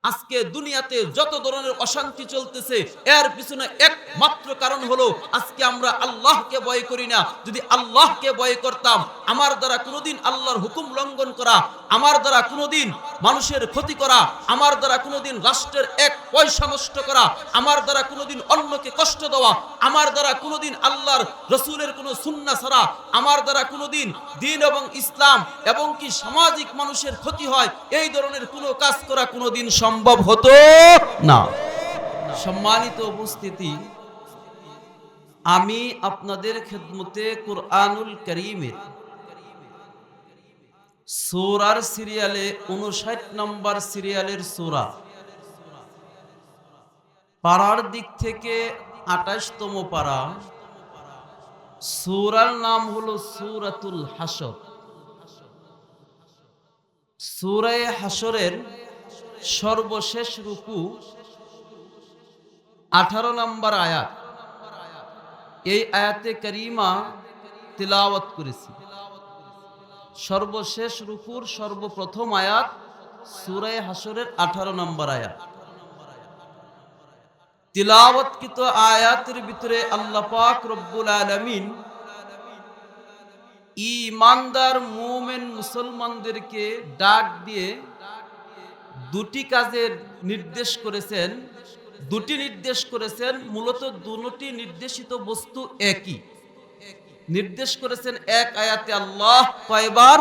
আজকে দুনিয়াতে যত ধরনের অশান্তি চলতেছে এর পিছনে একমাত্র কারণ হলো আজকে আমরা আল্লাহকে ভয় করি না। যদি আল্লাহকে ভয় করতাম, আমার দ্বারা কোনোদিন আল্লাহর হুকুম লঙ্ঘন করা, আমার দ্বারা কোনোদিন মানুষের ক্ষতি করা, আমার দ্বারা কোনোদিন রাষ্ট্রের এক পয়সা নষ্ট করা, আমার দ্বারা কোনোদিন অন্যকে কষ্ট দেওয়া, আমার দ্বারা কোনোদিন আল্লাহর রসুলের কোনো সুন্নাহ ছাড়া, আমার দ্বারা কোনোদিন দ্বীন এবং ইসলাম এবং কি সামাজিক মানুষের ক্ষতি হয়, এই ধরনের কোনো কাজ করা কোনোদিন সম্ভব হতো না। সম্মানিত উপস্থিতি, আমি আপনাদের খেদমতে কুরআনুল কারীমের সূরার সিরিয়ালে 59 নম্বর সিরিয়ালের সূরা, পারার দিক থেকে 28তম পারা, সূরার নাম হলো সূরাতুল হাসর। সূরা হাসরের সর্বশেষ রুকু 18 নম্বর আয়াত, এই আয়াতে কারিমা তিলাওয়াত করেছি। সর্বশেষ রুকুর সর্বপ্রথম আয়াত সূরা হাসরের 18 নম্বর আয়াত। তিলাওয়াতকৃত আয়াতের ভিতরে আল্লাহ পাক রব্বুল আলামিন ঈমানদার মুমিন মুসলমানদেরকে ডাক দিয়ে দুটি কাজের নির্দেশ করেছেন। দুটি নির্দেশ করেছেন, মূলত দুটি নির্দেশিত বস্তু একই। নির্দেশ করেছেন এক আয়াতে আল্লাহ কয়বার?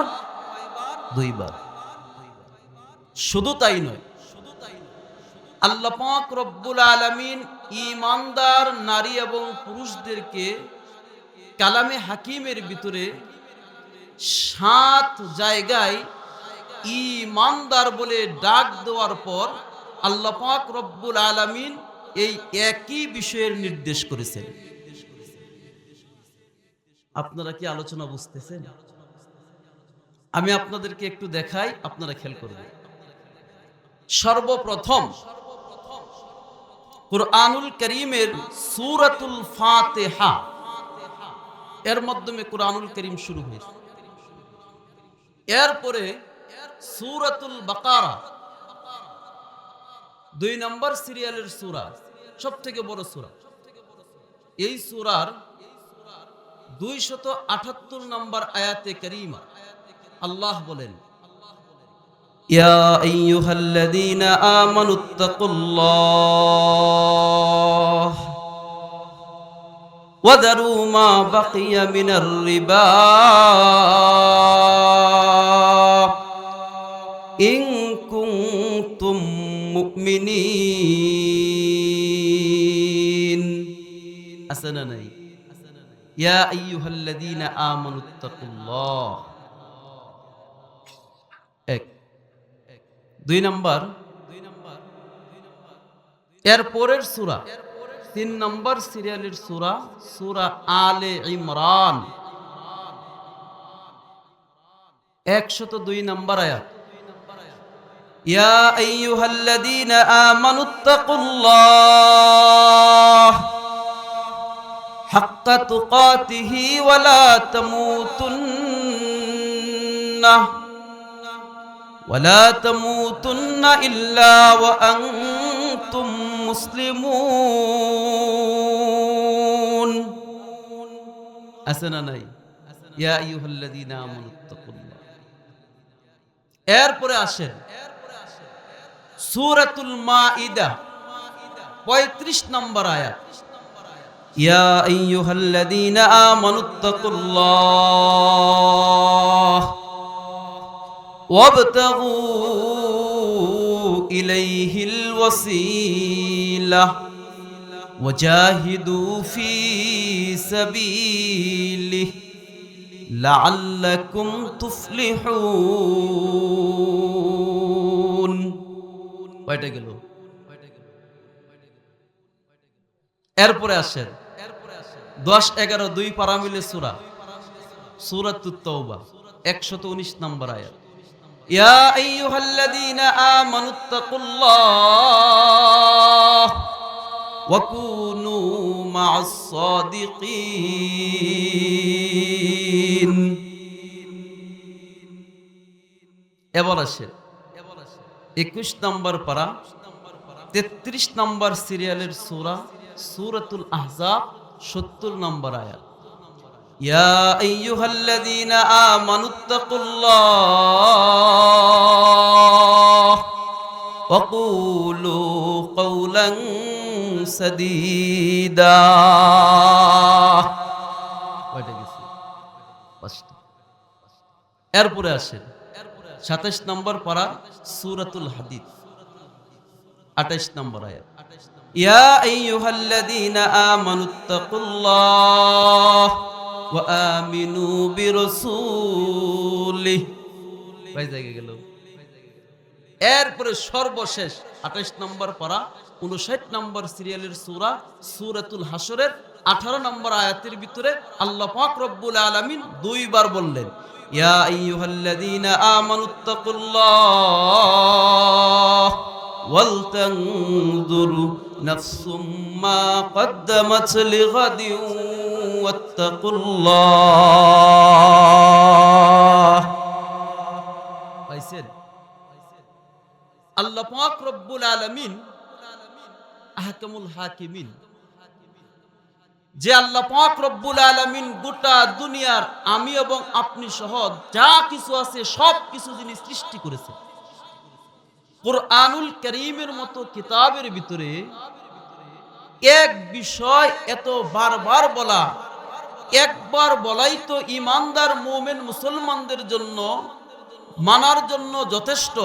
দুইবার। শুধু তাই নয়, আল্লাহ পাক রব্বুল আলামিন ঈমানদার নারী এবং পুরুষদেরকে কালামে হাকিমের ভিতরে 7 জায়গায় ঈমানদার বলে ডাক দেওয়ার পর আল্লাহ পাক রব্বুল আলামিন এই একই বিষয়ের নির্দেশ করেছেন। আপনারা কি আলোচনা বুঝতেছেন? আমি আপনাদেরকে একটু দেখাই, আপনারা খেয়াল করবেন। সর্বপ্রথম কুরআনুল কারীমের সূরাতুল ফাতিহা, এর মাধ্যমে কুরআনুল কারীম শুরু হয়েছে। এরপরে সূরাতুল বাকারা, 2 নম্বর সিরিয়ালের সূরা, সবথেকে বড় সূরা। এই সূরার 278 নম্বর আয়াতে কারীমা আল্লাহ বলেন, ইয়া আইয়ুহাল্লাযীনা আমানুত্তাকুল্লাহ ওয়াদারু মা বাকিয়া মিনার রিবা ইন কুনতুম মুমিনিন। আছে না নাই? ইয়া আইয়ুহাল্লাযীনা আমানুত্তাকুল্লাহ, এক। 2 নম্বর, এর পরের সূরা 3 নম্বর সিরিয়ালের সূরা, সূরা আলে ইমরান, 102 নম্বর আয়াত, ইয়া আইয়ুহাল্লাযীনা আমানুত্তাকুল্লাহ হাক্কা তুকাতিহি ওয়া লা তামুতুন্না ইল্লা ওয়া আনতুম মুসলিমুন। আছে না নাই? ইয়া আইয়ুহাল্লাযীনা আমানুত্তাকুল্লাহ। এরপরে আসেন সূরাতুল মাইদা, 35 নম্বর আয়াত, ইয়া আইয়ুহাল্লাযীনা আমানুত্তাকুল্লাহ ওয়াবতাগু ইলাইহিল ওয়াসিলা ওয়াজাহিদু ফি সাবিলিহি লাআল্লাকুম তুফলিহুন। কয়টা গেল? এরপরে আসেন 10, 11, 2 পারা মিলে সূরা, সূরাতুত তাওবা, 119 নম্বর আয়াত, ইয়া আইয়ুহাল্লাযীনা আমানুত্তাকুল্লাহ ওয়া কুনু মা'আস সাদিকিন। এবার আসেন 21 নম্বর পারা 33 নম্বর সিরিয়ালের সূরা সূরাতুল আহজাব 70 নম্বর আয়াত। ইয়া আইয়ুহাল্লাযীনা আমানুত্তাকুল্লাহ ওয়া কুলু কওলান সাদীদা। কয়টা গেছে? 5টা। এরপরে আসেন 27 নম্বর পারা সূরাতুল হাদীদ 28 নম্বর আয়াত। ইয়া আইয়ুহাল্লাযীনা আমানুত্তাকুল্লাহ ওয়া আমিনু বিরাসূলিহি। কয় জায়গায় গেল? এরপরে সর্বশেষ 28 নম্বর পারা 59 নম্বর সিরিয়ালের সূরা সূরাতুল হাসরের 18 নম্বর আয়াতের ভিতরে আল্লাহ পাক রব্বুল আলামিন দুইবার বললেন, ইয়া আইয়ুহাল্লাযীনা আমানুত্তাকুল্লাহ ওয়াল তানজুর নাফসুম মা কদ্দামাত লিগাদিন ওয়াত্তাকুল্লাহ। পাইছেন? আল্লাহ পাক রব্বুল আলামিন আহকামুল হাকিমিন, যে আল্লাহ পাক রব্বুল আলামিন গোটা দুনিয়ার আমি এবং আপনি সহ যা কিছু আছে সব কিছু যিনি সৃষ্টি করেছেন, কুরআনুল কারীমের মতো কিতাবের ভিতরে এক বিষয় এত বারবার বলা, একবার বলাই তো ঈমানদার মুমিন মুসলমানদের জন্য মানার জন্য যথেষ্ট।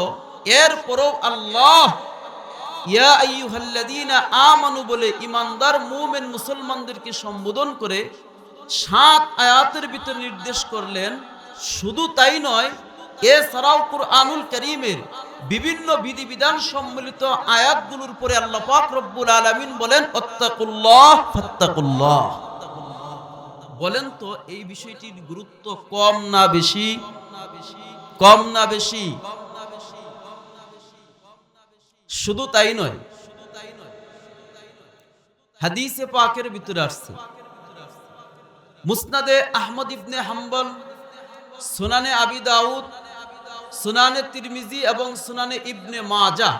এরপরও আল্লাহ ইয়া আইয়ুহাল্লাযীনা আমানু বলে ঈমানদার মুমিন মুসলমানদেরকে সম্বোধন করে 7 আয়াতের ভিতরে নির্দেশ করলেন। শুধু তাই নয়, এছাড়াও কুরআনুল কারীমের বিভিন্ন বিধিবিধান সম্মিলিত আয়াতগুলোর পরে আল্লাহ পাক রব্বুল আলামিন বলেন আত্তাকুল্লাহ ফাত্তাকুল্লাহ। বলেন তো এই বিষয়টির গুরুত্ব কম না বেশি? কম না বেশি? শুধু তাই নয়, হাদিসে পাকের ভিতরে আসছে, মুসনাদে আহমদ ইবনে হাম্বল, সুনানে আবি দাউদ, সুনানে তিরমিজি এবং সুনানে ইবনে মাজাহ,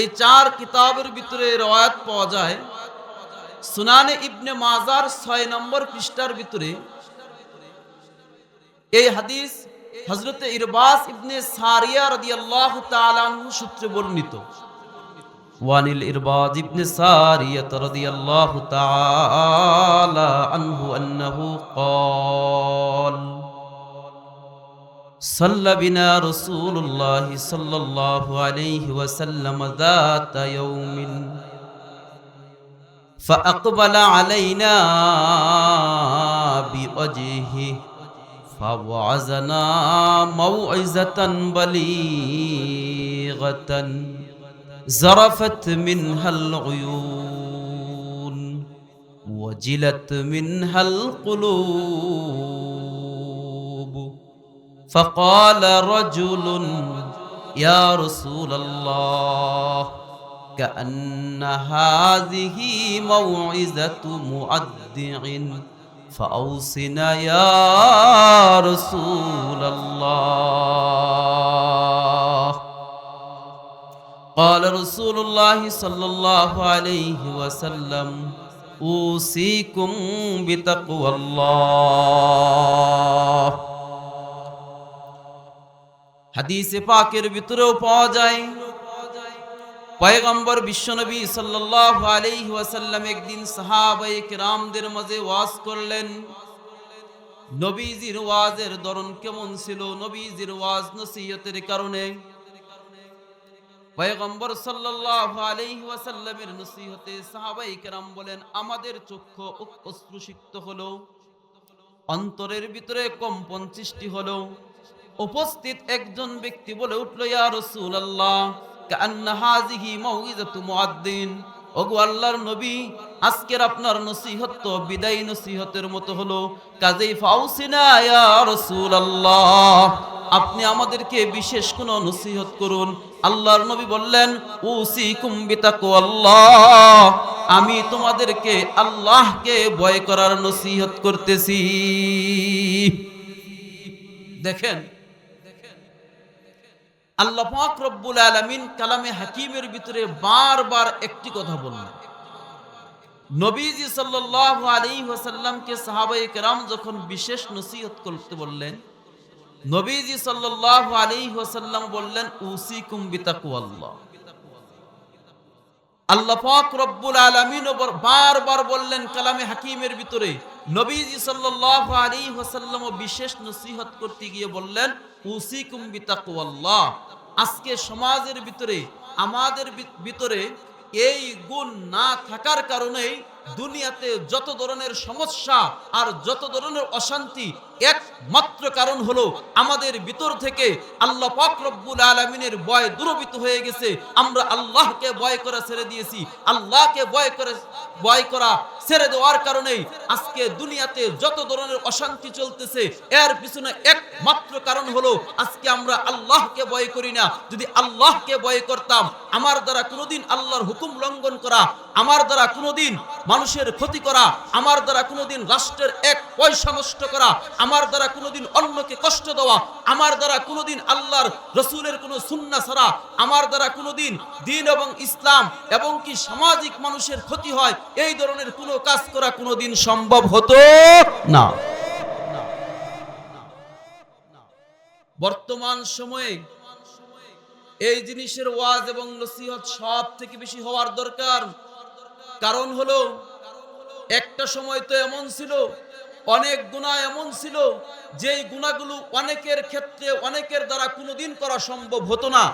এই 4 কিতাবের ভিতরে রওয়ায়াত পাওয়া যায়। সুনানে ইবনে মাজার 6 নম্বর পৃষ্ঠার ভিতরে এই হাদিস হযরতে ইরবাস ইবনে সারিয়া রাদিয়াল্লাহু তাআলা আনহু সূত্রে বর্ণিত। ওয়ানিল ইরবাজ ইবনে সারিয়া রাদিয়াল্লাহু তাআলা আনহু আন্নাহু ক্বাল সাল্লা বিনা রাসূলুল্লাহ সাল্লাল্লাহু আলাইহি ওয়াসাল্লাম যাতা ইয়াউমিন فأقبل علينا بوجهه فوعظنا موعظة بليغة زرفت منها العيون وجلت منها القلوب. فقال رجل يا رسول الله كأن هذه موعظة مودع فأوصنا يا رسول الله. قال رسول الله صلى الله عليه وسلم أوصيكم بتقوى الله. হাদিসে পাকের ভিতরেও পাওয়া যায়, পয়গম্বর বিশ্বনবী সাল্লাল্লাহু আলাইহি ওয়াসাল্লাম একদিন সাহাবায়ে কিরামদের মাঝে ওয়াজ করলেন। নবীজির ওয়াজের ধরন কেমন ছিল? নবীজির ওয়াজ নসিহতের কারণে পয়গম্বর সাল্লাল্লাহু আলাইহি ওয়াসাল্লামের নসিহতে সাহাবায়ে কিরাম বলেন, আমাদের চক্ষু অশ্রুসিক্ত হলো, অন্তরের ভিতরে কম্পন সৃষ্টি হলো। উপস্থিত একজন ব্যক্তি বলে উঠল, ইয়া রাসূলুল্লাহ কান্না হাযিহি মাউইযাতু মুআদ্দিন, ওগো আল্লাহর নবী, আজকের আপনার নসিহত তো বিদায় নসিহতের মতো হলো, কাজেই ফাউসিনা ইয়া রাসূলুল্লাহ, আপনি আমাদেরকে বিশেষ কোন নসিহত করুন। আল্লাহর নবী বললেন, উসিকুম বিতাকওয়াল্লাহ, আমি তোমাদেরকে আল্লাহকে ভয় করার নসিহত করতেছি। দেখেন আল্লাহ পাক রব্বুল আলামিন কালামে হাকিমের ভিতরে বারবার একটি কথা বললেন। নবীজি সাল্লাল্লাহু আলাইহি ওয়াসাল্লামকে সাহাবায়ে কেরাম যখন বিশেষ নসিহত করতে বললেন, নবীজি সাল্লাল্লাহু আলাইহি ওয়াসাল্লাম বললেন, উসিকুম বিতাকওয়াল্লাহ। আল্লাহ পাক রব্বুল আলামিন বারবার বললেন কালামে হাকিমের ভিতরে, নবীজি সাল্লাল্লাহু আলাইহি ওয়াসাল্লাম বিশেষ নসিহত করতে গিয়ে বললেন, উসিকুম বিতাকওয়াল্লাহ। আজকে সমাজের ভিতরে, আমাদের ভিতরে এই গুণ না থাকার কারণেই দুনিয়াতে যত ধরনের সমস্যা আর যত ধরনের অশান্তি, একমাত্র কারণ হলো আমাদের ভিতর থেকে আল্লাহ পাক রব্বুল আলামিনের ভয় দূরীভূত হয়ে গেছে। আমরা আল্লাহকে ভয় করা ছেড়ে দিয়েছি। আল্লাহকে ভয় করা ছেড়ে দেওয়ার কারণেই আজকে দুনিয়াতে যত ধরনের অশান্তি চলতেছে, এর পিছনে একমাত্র কারণ হলো আজকে আমরা আল্লাহকে ভয় করি না। যদি আল্লাহকে ভয় করতাম, আমার দ্বারা কোনোদিন আল্লাহর হুকুম লঙ্ঘন করা, আমার দ্বারা কোনোদিন মানুষের ক্ষতি করা, আমার দ্বারা কোনোদিন রাষ্ট্রের এক পয়সা নষ্ট করা, আমার দ্বারা কোনোদিন অন্যকে কষ্ট দেওয়া, আমার দ্বারা কোনোদিন আল্লাহর রসুলের কোনো সুন্নাহ ছাড়া, আমার দ্বারা কোনোদিন দ্বীন এবং ইসলাম এবং কি সামাজিক মানুষের ক্ষতি হয়, এই ধরনের কোনো কাজ করা কোনোদিন সম্ভব হতো না। বর্তমান সময়ে এই জিনিসের ওয়াজ এবং নসিহত সব থেকে বেশি হওয়ার দরকার। কারণ হলো, একটা সময় তো এমন ছিল, অনেক গুনাহ এমন ছিল যেই গুনাহগুলো অনেকের ক্ষেত্রে অনেকের দ্বারা কোনোদিন করা সম্ভব হতো না।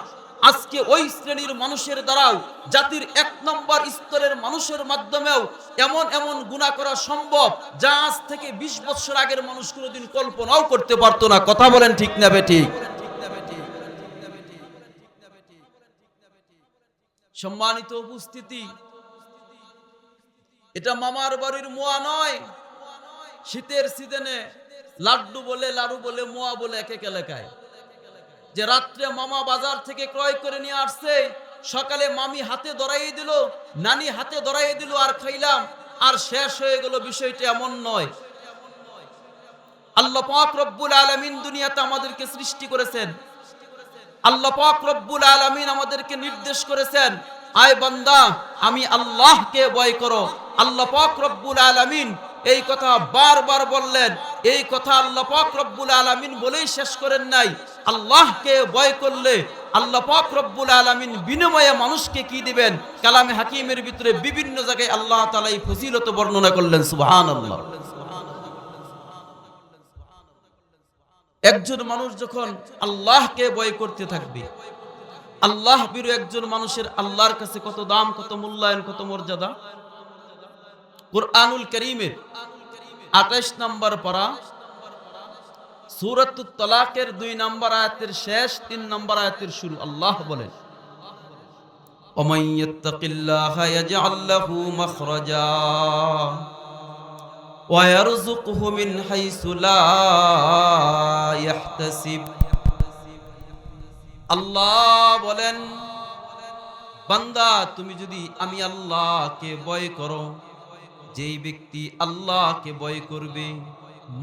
আজকে ওই শ্রেণীর মানুষের দ্বারাও, জাতির 1 নম্বর স্তরের মানুষের মাধ্যমেও এমন এমন গুনাহ করা সম্ভব যা আজ থেকে 20 বছর আগের মানুষ কোনোদিন কল্পনাও করতে পারতো না। কথা বলেন ঠিক না বেঠিক? সম্মানিত উপস্থিতি, এটা মামার বাড়ির মোয়া নয়। শীতের সিজনে লাড্ডু বলে, লাড়ু বলে, মোয়া বলে এক এক এলাকায়, যে রাত্রে মামা বাজার থেকে ক্রয় করে নিয়ে আসছে, সকালে মামি হাতে ধরাইয়ে দিল, নানি হাতে ধরাইয়ে দিল, আর খাইলাম আর শেষ হয়ে গেল। বিষয়টা এমন নয়। আল্লাহ পাক রব্বুল আলামিন দুনিয়াতে আমাদেরকে সৃষ্টি করেছেন। আল্লাহ পাক রব্বুল আলামিন আমাদেরকে নির্দেশ করেছেন, আয় বান্দা, আমি আল্লাহকে ভয় করো। আল্লাহ পাক রব্বুল আলামিন এই কথা বারবার বললেন। এই কথা আল্লাহ পাক রব্বুল আলামিন বলেই শেষ করেন নাই। আল্লাহকে ভয় করলে আল্লাহ পাক রব্বুল আলামিন বিনিময়ে মানুষকে কি দিবেন? কালামে হাকিমের ভিতরে বিভিন্ন জায়গায় আল্লাহ তাআলা এই ফজিলত বর্ণনা করলেন। সুবহানাল্লাহ। একজন মানুষ যখন আল্লাহকে ভয় করতে থাকবে, আল্লাহ বিরু একজন মানুষের আল্লাহর কাছে কত দাম, কত মূল্যায়ন, কত মর্যাদা। কুরআনুল কারীমের 28 নম্বর পারা, সূরাতুত তালাকের 2 নম্বর আয়াতের শেষ 3 নম্বর আয়াতের শুরু, আল্লাহ বলেন, ওমান ইয়াত্তাকিল্লাহা ইয়াজআল লাহু মাখরাজা ওয়া ইয়ারযুকহু মিন হাইসু লা ইয়াহতাসিব। আল্লাহ বলেন, বান্দা, তুমি যদি আমি আল্লাহকে ভয় করো, যেই ব্যক্তি আল্লাহকে ভয় করবে,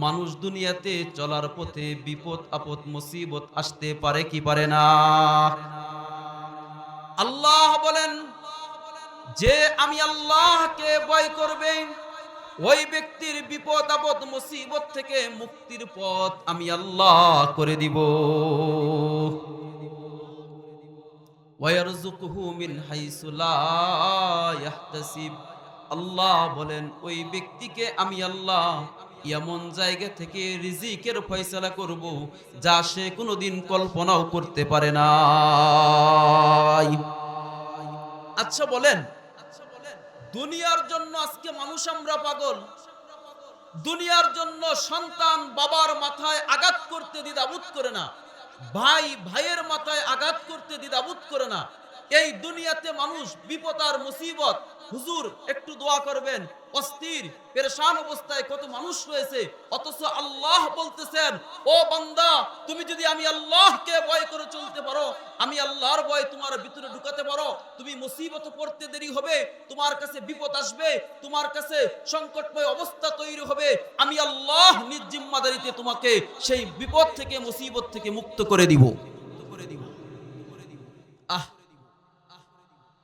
মানুষ দুনিয়াতে চলার পথে বিপদ আপদ মুসিবত আসতে পারে কি পারে না? আল্লাহ বলেন, যে আমি আল্লাহকে ভয় করবে, ওই ব্যক্তির বিপদ আপদ মুসিবত থেকে মুক্তির পথ আমি আল্লাহ করে দিব। ওয়ারযুকহু মিন হাইসু লা ইয়াহতাসিব। আল্লাহ বলেন, ওই ব্যক্তিকে আমি আল্লাহ এমন জায়গা থেকে রিজিকের ফয়সালা করব যা সে কোনোদিন কল্পনাও করতে পারে না। আচ্ছা বলেন, দুনিয়ার জন্য আজকে মানুষ আমরা পাগল। দুনিয়ার জন্য সন্তান বাবার মাথায় আঘাত করতে দ্বিধাবোধ করে না, ভাই ভাইয়ের মাথায় আঘাত করতে দ্বিধাবোধ করে না। এই দুনিয়াতে মানুষ বিপদ আর মুসিবত, হুজুর একটু দোয়া করবেন, অস্থির পেরেশান অবস্থায় কত মানুষ রয়েছে, অথচ আল্লাহ বলতেছেন, ও বান্দা, তুমি যদি আমি আল্লাহকে ভয় করে চলতে পারো, আমি আল্লাহর ভয় তোমার ভিতরে ঢুকাতে পারো, তুমি মুসিবতে পড়তে দেরি হবে, তোমার কাছে বিপদ আসবে, তোমার কাছে সংকটময় অবস্থা তৈরি হবে, আমি আল্লাহ নিজ জিম্মাদারিতে তোমাকে সেই বিপদ থেকে মুসিবত থেকে মুক্ত করে দিব।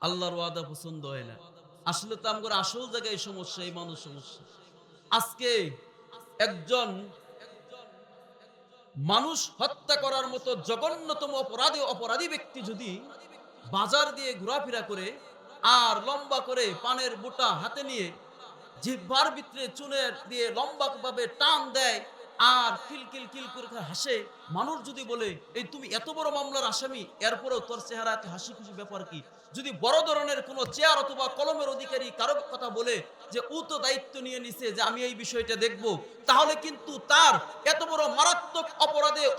আল্লাহর ওয়াদা পছন্দ হয় না। আসলে তো আমার আসল জায়গায় সমস্যা, এই মানুষ সমস্যা। আজকে একজন মানুষ হত্যা করার মতো জঘন্যতম অপরাধী ব্যক্তি যদি বাজার দিয়ে ঘোরাফেরা করে আর লম্বা করে পানের বোঁটা হাতে নিয়ে জিহ্বার ভিতরে চুনের দিয়ে লম্বা ভাবে টান দেয় আর কিলকিল কিল করে হাসে, মানুষ যদি বলে এই তুমি এত বড় মামলার আসামি, এরপরেও তোর চেহারা এত হাসি খুশি, ব্যাপার কি? যদি বড় ধরনের কোনো চেয়ার অথবা কলমের অধিকারী কারো কথা বলে যে ও তো দায়িত্ব নিয়ে নিছে যে আমি এই বিষয়টা দেখব, তাহলে কিন্তু তার এত বড় মারাত্মক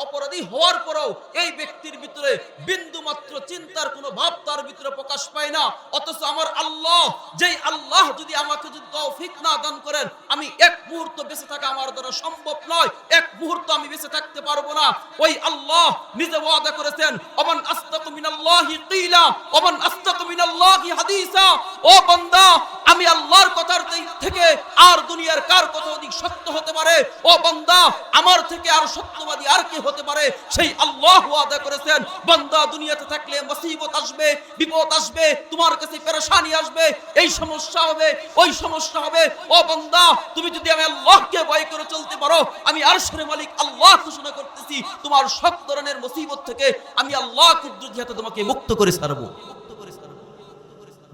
অপরাধী হওয়ার পরেও এই ব্যক্তির ভিতরে বিন্দু মাত্র চিন্তার কোনো ভাব তার ভিতরে প্রকাশ পায় না। অথচ আমার আল্লাহ, যেই আল্লাহ যদি আমাকে যদি তৌফিক না দান করেন, আমি এক মুহূর্ত বেঁচে থাকা আমার দ্বারা সম্ভব নয়, এক মুহূর্ত আমি বেঁচে থাকতে পারবো না। ওই আল্লাহ নিজে ওয়াদা করেছেন, ওমান আস্তাকু মিনাল্লাহি কিলা ওমান আস্তাকু মিনাল্লাহি হাদিসা। ও বান্দা, আমি আল্লাহর কথার থেকে আর দুনিয়ার কার কথা অধিক সত্য হতে পারে? ও বান্দা, আমার থেকে আর সত্যবাদী আর কে হতে পারে? সেই আল্লাহ ওয়াদা করেছেন, বান্দা দুনিয়াতে থাকলে মুসিবত আসবে, বিপদ আসবে, তোমার কাছে পেরেশানি আসবে, এই সমস্যা হবে, ওই সমস্যা হবে। ও বান্দা, তুমি যদি আমি আল্লাহকে ভয় করে চলতে পারো, আমি আরশের মালিক আল্লাহ ঘোষণা করতেছি, তোমার সব ধরনের মুসিবত থেকে আমি আল্লাহ কুদরতি হাতে তোমাকে মুক্ত করে ছাড়বো।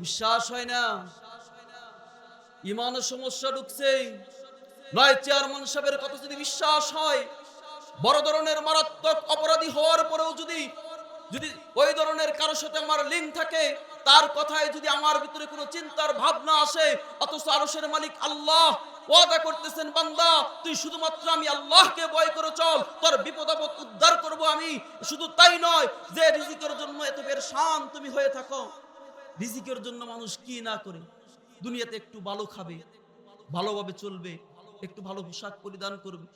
বিশ্বাস হয় না? ইমানের সমস্যা ঢুকছে। নয় চেয়ারম্যান সাহেবের কথা যদি বিশ্বাস হয়, বড় ধরনের মারাত্মক অপরাধী হওয়ার পরেও যদি ওই ধরনের কারোর সাথে আমার লিঙ্ক থাকে, তার কথায় যদি আমার ভিতরে কোনো চিন্তার ভাবনা আসে, অথচ আরশের মালিক আল্লাহ ওয়াদা করতেছেন, বান্দা তুই শুধুমাত্র আমি আল্লাহকে ভয় করে চল, তোর বিপদ আপদ উদ্ধার করব আমি। শুধু তাই নয় যে রিজিকের জন্য এত পেরেশান তুমি হয়ে থাকো। রিজিকের জন্য মানুষ কি না করে, দুনিয়াতে একটু ভালো খাবে, ভালোভাবে চলবে, একটু ভালো পোশাক পরিধান করবে,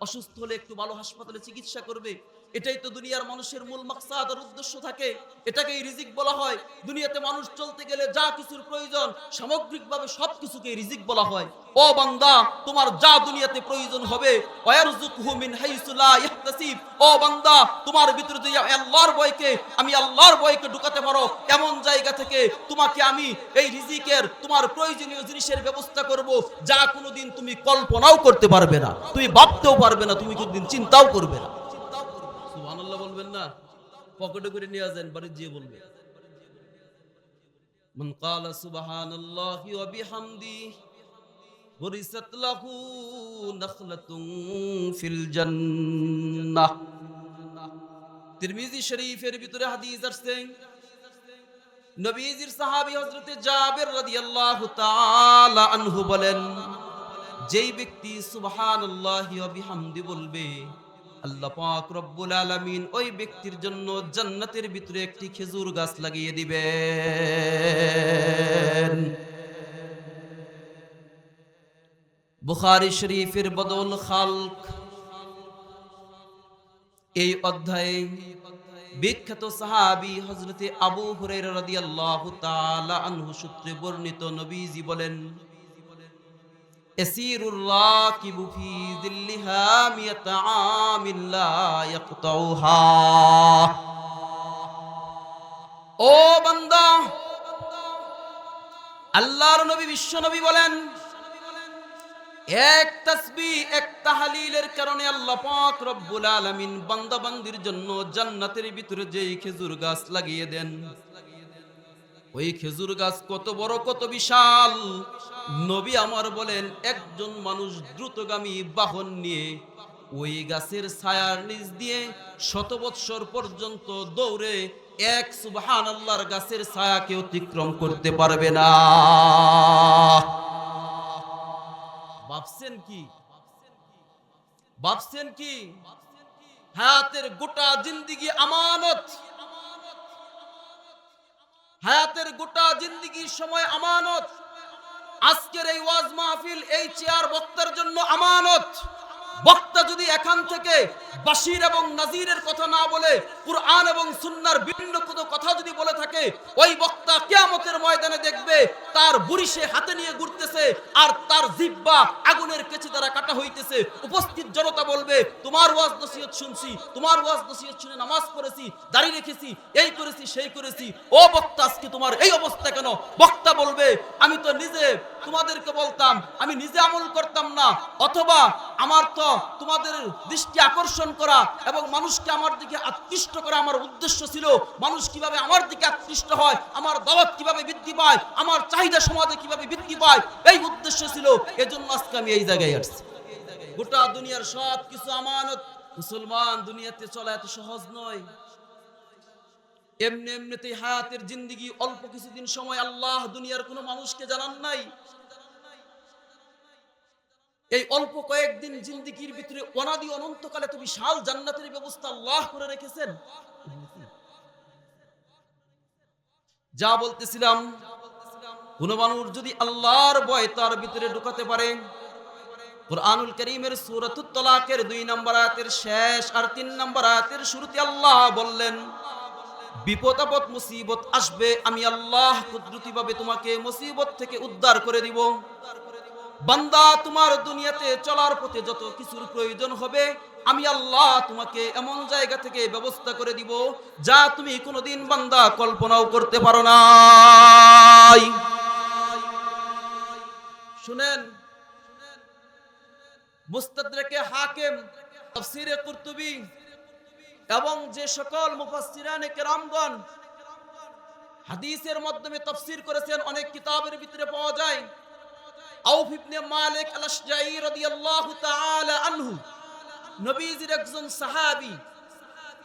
অসুস্থ হলে একটু ভালো হাসপাতালে চিকিৎসা করবে। এটাই তো দুনিয়ার মানুষের মূল মাকসাদ আর উদ্দেশ্য থাকে। এটাকেই রিজিক বলা হয়। দুনিয়াতে মানুষ চলতে গেলে যা কিছুর প্রয়োজন, সামগ্রিকভাবে সবকিছুকে রিজিক বলা হয়। ও বান্দা, তোমার যা দুনিয়াতে প্রয়োজন হবে, ওয়ারযুকহু মিন হাইসু লা ইহতাসিব। ও বান্দা, তোমার ভিতরে যদি আমি আল্লাহর ভয়কে ঢুকাতে পারো, এমন জায়গা থেকে তোমাকে আমি এই রিজিকের, তোমার প্রয়োজনীয় জিনিসের ব্যবস্থা করব, যা কোনোদিন তুমি কল্পনাও করতে পারবে না, তুমি ভাবতেও পারবে না, তুমি কোনোদিন চিন্তাও করবে না। সুবহানাল্লাহ বলবেন না? পকেটে করে নিয়ে যান, বাড়ি গিয়ে বলবেন, মান ক্বালা সুবহানাল্লাহি ওয়া বিহামদিহি বুরিসাত লাহু নাখলাতুন ফিল জান্নাহ। তিরমিজি শরীফের ভিতরে হাদিস আছে, নবীজির সাহাবী হযরতে জাবের রাদিয়াল্লাহু তাআলা আনহু বলেন, যেই ব্যক্তি সুবহানাল্লাহি ওয়া বিহামদি বলবে, আল্লাহ পাক রব্বুল আলামিন ওই ব্যক্তির জন্য জান্নাতের ভিতরে একটি খেজুর গাছ লাগিয়ে দিবেন। বুখারী শরীফের বদউল খালক এই অধ্যায়ে বিখ্যাত সাহাবী হযরতে আবু হুরায়রা রাদিয়াল্লাহু তাআলা আনহু সূত্রে বর্ণিত, নবীজি বলেন, ইয়াসিরুর রাকিবু ফি যিল্লিহা মিয়াতা আমিন লা ইয়াকতাউহা। ও বান্দা, আল্লাহর নবী বিশ্ব নবী বলেন, এক তাসবিহ, এক তাহলিলের কারণে আল্লাহ পাক রব্বুল আলামিন বান্দা বান্দির জন্য জান্নাতের ভিতরে যেই খেজুর গাছ লাগিয়ে দেন, ওই খেজুর গাছ কত বড়, কত বিশাল। নবী আমার বলেন, একজন মানুষ দ্রুতগামী বাহন নিয়ে ওই গাছের ছায়ার নিচ দিয়ে 100 বৎসর পর্যন্ত দৌড়ে এক সুবহানাল্লাহর গাছের ছায়াকে অতিক্রম করতে পারবে না। ভাবছেন কি হায়াতের গোটা জিন্দেগি আমানত, হায়াতের গোটা জিন্দেগির সময় আমানত। আজকের এই ওয়াজ মাহফিল, এই চেয়ার বক্তার জন্য আমানত। বক্তা যদি এখান থেকে বাশির এবং নাজিরের কথা না বলে কুরআন এবং সুন্নাহর বিভিন্ন কোনো কথা যদি বলে থাকে, ওই বক্তা কিয়ামতের ময়দানে দেখবে তার বুড়ি সে হাতে নিয়ে ঘুরতেছে আর তার জিহ্বা আগুনের কেচি দ্বারা কাটা হইতেছে। উপস্থিত জনতা বলবে, তোমার ওয়াজ নসিহত শুনছি, তোমার ওয়াজ নসিহত শুনে নামাজ পড়েছি, দাড়ি রেখেছি, এই করেছি সেই করেছি, ও বক্তা আজকে তোমার এই অবস্থা কেন? বক্তা বলবে, আমি তো নিজে তোমাদেরকে বলতাম, আমি নিজে আমল করতাম না, অথবা আমার তো তোমাদের দৃষ্টি আকর্ষণ করা এবং মানুষকে আমার দিকে আকৃষ্ট করা আমার উদ্দেশ্য ছিল। মানুষ কিভাবে আমার দিকে আকৃষ্ট হয়, আমার দাওয়াত কিভাবে বৃদ্ধি পায়, আমার চাহিদা সমাজে কিভাবে বৃদ্ধি পায়, এই উদ্দেশ্য ছিল। এজন্য আজকে আমি এই জায়গায় আসছি। গোটা দুনিয়ার সব কিছু আমানত। মুসলমান, দুনিয়াতে চলা এত সহজ নয়। এমনি এমনিতেই হায়াতের জিন্দেগি অল্প কিছুদিন সময় আল্লাহ দুনিয়ার কোনো মানুষকে জানান নাই। এই অল্প কয়েকদিন জিন্দেগির ভিতরে অনাদি অনন্তকালে তো বিশাল জান্নাতের ব্যবস্থা আল্লাহ করে রেখেছেন। যা বলতেছিলাম, কোন মানুষ যদি আল্লাহর ভয় তার ভিতরে ঢুকাতে পারে, কুরআনুল কারীমের সূরাতুত তালাকের 2 নম্বর আয়াতের শেষ আর 3 নম্বর আয়াতের শুরুতে আল্লাহ বললেন, বিপদ আপদ মুসিবত আসবে, আমি আল্লাহ কুদরতিভাবে তোমাকে মুসিবত থেকে উদ্ধার করে দিব। বান্দা, তোমার দুনিয়াতে চলার পথে যত কিছুর প্রয়োজন হবে, আমি আল্লাহ তোমাকে এমন জায়গা থেকে ব্যবস্থা করে দিব যা তুমি কোনোদিন বান্দা কল্পনাও করতে পারো না। শুনেন, মুস্তাদরাকে হাকিম, তাফসীরে কুরতুবী এবং যে সকল মুফাসসিরানে কেরামগণ হাদিসের মাধ্যমে তাফসীর করেছেন, অনেক কিতাবের ভিতরে পাওয়া যায়। আউফ ইবনে মালিক আল-আশজাঈ রাদিয়াল্লাহু তাআলা আনহু, নবীজির একজন সাহাবী।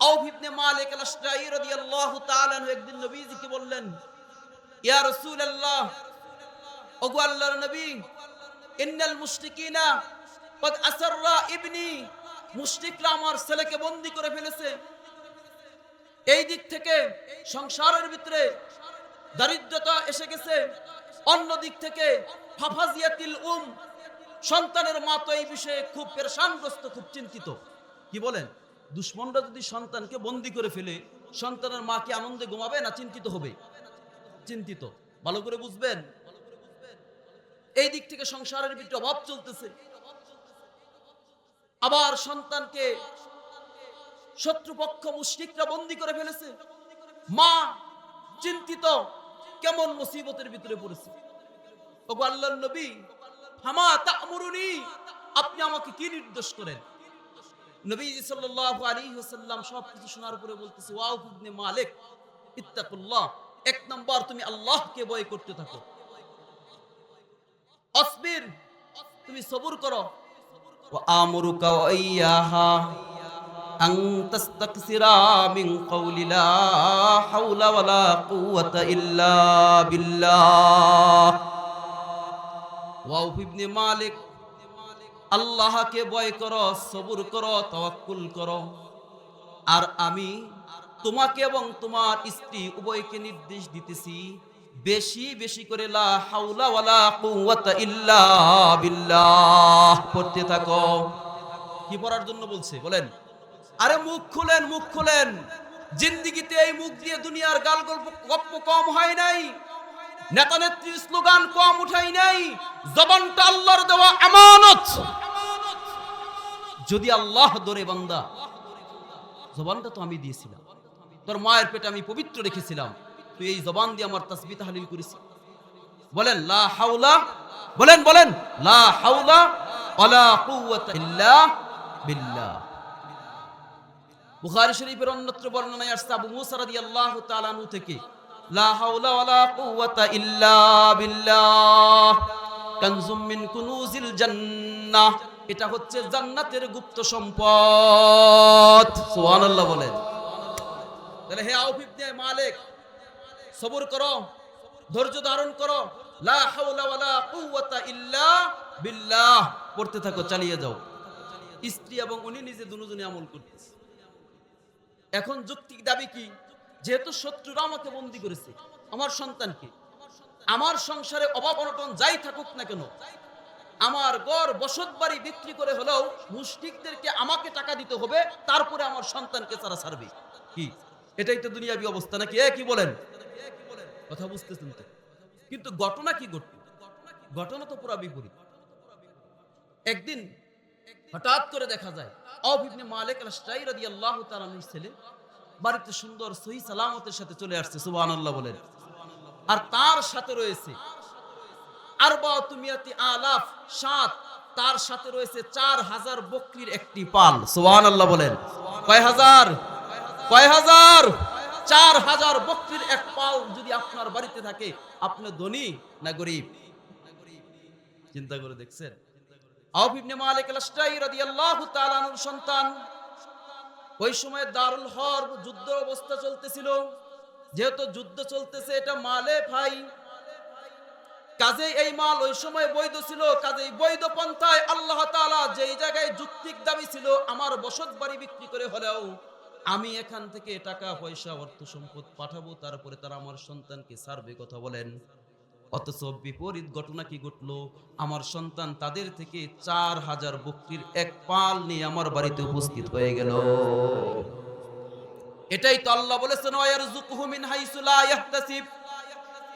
আউফ ইবনে মালিক আল-আশজাঈ রাদিয়াল্লাহু তাআলা আনহু একদিন নবীজিকে বললেন, ইয়া রাসূলুল্লাহ, ওগো আল্লাহর নবী, ইন্নাল মুশরিকিনা কদ আসাররা ইবনি, মুশরিকরা আমার ছেলেকে বন্দী করে ফেলেছে। এই দিক থেকে সংসারের ভিতরে দারিদ্রতা এসে গেছে, অন্য দিক থেকে ফাফাজিয়াতিল সন্তানের মা তো এই বিষয়ে খুব পেরেশানগ্রস্ত, খুব চিন্তিত। কি বলেন? দুশমনরা যদি সন্তানকে বন্দী করে ফেলে, সন্তানের মা কি আনন্দে ঘুমাবে না চিন্তিত হবে? চিন্তিত। ভালো করে বুঝবেন। এই দিক থেকে সংসারের ভিতরে অভাব চলতেছে, আবার সন্তানকে শত্রুপক্ষ মুশরিকরা বন্দী করে ফেলেছে। মা চিন্তিত, কেমন মুসিবতের ভিতরে পড়েছে। ওগো আল্লাহর নবী, হামা তা'মুরুনি, আপনি আমাকে কি নির্দেশ করেন? নবীজি সাল্লাল্লাহু আলাইহি ওয়াসাল্লাম সবকিছু শোনার পরে বলতেছে, ওয়াউফ ইবনে মালিক, ইত্তাকুল্লাহ, এক নাম্বার তুমি আল্লাহকে ভয় করতে থাকো। আসবির, তুমি সবর করো। ওয়া আমরুকা ওয়া ইয়াহা আন তাস্তাকসিরা মিন কওলি লা হাওলা ওয়ালা কুওয়াতা ইল্লা বিল্লাহ। ওয়াউফ ইবনে মালিক, আল্লাহকে ভয় করো, সবর করো, তাওয়াক্কুল করো। আর আমি তোমাকে এবং তোমার স্ত্রী উভয়কে নির্দেশ দিতেছি, বেশি বেশি করে লা হাওলা ওয়ালা কুওয়াতা ইল্লা বিল্লাহ পড়তে থাকো। কি পড়ার জন্য বলছে বলেন? আরে মুখ খুলেন, মুখ খুলেন। জিন্দেগিতে এই মুখ দিয়ে দুনিয়ার গাল গল্প কম হয় নাই, নেতা নেত্রীর স্লোগান কম উঠাই নাই। জবানটা আল্লাহর দেওয়া আমানত। যদি আল্লাহ ধরে, বান্দা, জবানটা তো আমি দিয়েছিলাম, তোর মায়ের পেটে আমি পবিত্র রেখেছিলাম, তুই এই জবান দিয়ে আমার তাসবিহ তাহলিল করেছিস। বলেন লা হাওলা, বলেন বলেন লা হাওলা ওয়ালা কুওয়াতা ইল্লা বিল্লাহ। বুখারী শরীফের অন্যত্র বর্ণনায় আসছে আবু মুসা রাদিয়াল্লাহু তাআলা আনহু থেকে, লা হাওলা ওয়ালা কুওয়াতা ইল্লা বিল্লাহ কানজুম মিন কুনুজিল জান্নাহ, এটা হচ্ছে জান্নাতের গুপ্ত সম্পদ। সুবহানাল্লাহ বলেন। তাহলে হে আউফ ইবনে মালিক, সবর করো, ধৈর্য ধারণ করো, লা হাওলা ওয়ালা কুওয়াতা ইল্লা বিল্লাহ পড়তে থাকো, চালিয়ে যাও। স্ত্রী এবং উনি নিজে দুজনে আমল করতেছে। এখন যৌক্তিক দাবি কি? যেহেতু শত্রুরা আমাকে বন্দী করেছে, আমার সন্তানকে, আমার সংসারে অভাব অনটন যাই থাকুক না কেন, আমার ঘর বসত বাড়ি বিক্রি করে হলেও মুশরিকদেরকে আমাকে টাকা দিতে হবে, তারপরে আমার সন্তানকে তারা ছাড়বে। কি এটাই তো দুনিয়াবি অবস্থা নাকি? কি বলেন? কথা বুঝতেছেন তো? কিন্তু ঘটনা কি ঘটল? ঘটনা তো পুরা বিপরীত। একদিন হঠাৎ করে দেখা যায় আওফ ইবনে মালিক আল-আশজাঈ রাদিয়াল্লাহু তাআলা আনহুর ছেলে বাড়িতে সুন্দর সহি সালামতের সাথে চলে আসছে, সুবহানাল্লাহ বলেন। আর তার সাথে রয়েছে আরবাউতু মিয়াতি আলাফ সাত, তার সাথে রয়েছে 4000 বকরির একটি পাল, সুবহানাল্লাহ বলেন। কয় হাজার? কয় হাজার? 4000 বকরির এক পাল যদি আপনার বাড়িতে থাকে, আপনি ধনী না গরীব? চিন্তা করে দেখছেন? আওফ ইবনে মালিক আল-আশজাঈ রাদিয়াল্লাহু তাআলা আনহুর সন্তান, ওই সময় দারুল হরব যুদ্ধ অবস্থা চলতেছিল। যেহেতু যুদ্ধ চলতেছে, এটা মালে ভাই, কাজেই এই মাল ওই সময় বৈধ ছিল। কাজেই বৈধ পন্থায় আল্লাহ তাআলা যেই জায়গায় যৌক্তিক দাবি ছিল, আমার বসত বাড়ি বিক্রি করে হলেও আমি এখান থেকে টাকা পয়সা অর্থ সম্পদ পাঠাবো, তারপরে তারা আমার সন্তানকে ছাড়বে, কথা বলেন। অথচ বিপরীত ঘটনা কি ঘটলো? আমার সন্তান তাদের থেকে 4000 বকরির এক পাল নিয়ে আমার বাড়িতে উপস্থিত হয়ে গেল। এটাই তো আল্লাহ বলেছেন, ওয়ায়ারযুকুহু মিন হাইসু লা ইয়াহতাসিব।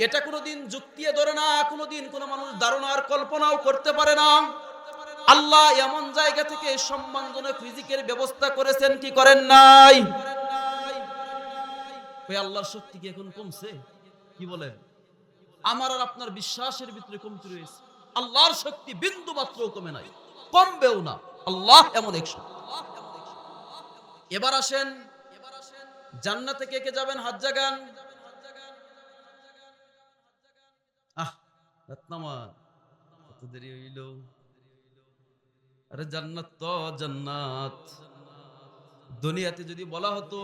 এটা কোনোদিন যুক্তিয়ে ধরে না, কোনোদিন কোনো মানুষ ধারণার কল্পনাও করতে পারে না। আল্লাহ এমন জায়গা থেকে সম্মানজনক রিজিকের ব্যবস্থা করেছেন, কি করেন নাই? ওই আল্লাহর শক্তি কি এখন কমছে? কি বলেন? আমার আর আপনার বিশ্বাসের ভিতরে কমতি রয়েছে। আল্লাহর শক্তি বিন্দু মাত্রও কমে নাই, কমবেও না। আল্লাহ এমন এক শক্তি। এবার আসেন, জান্নাতে কে কে যাবেন? হাত জাগান। আহ রত্নামান, কত দেরি হইল। আরে জান্নাত তো জান্নাত। দুনিয়াতে যদি বলা হতো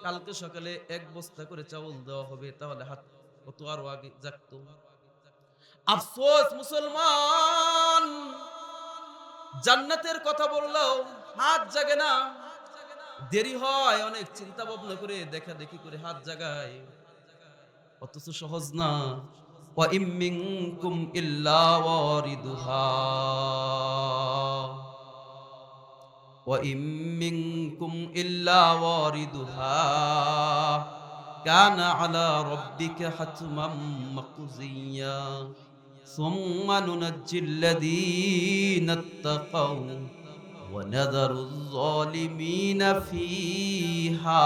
কালকে সকালে 1 বস্তা করে চাউল দেওয়া হবে, তাহলে হাত কত আরো আগে জাগতো। আফসোস মুসলমান, জান্নাতের কথা বললেও হাত জাগে না, দেরি হয়। অনেক চিন্তা ভাবনা করে দেখা দেখি করে হাত জাগায়, অথচ সহজ না। ওয়া ইম মিনকুম ইল্লা ওয়ারিদুহা ওয়া ইম মিনকুম ইল্লা ওয়ারিদুহা কানা আলা রাব্বিকা হাতমান মাকযিয়া সুম্মা নুনাজ্জিল্লাযীনা ইত্তাকাউ ওয়া নাযারুয যালিমিনা ফীহা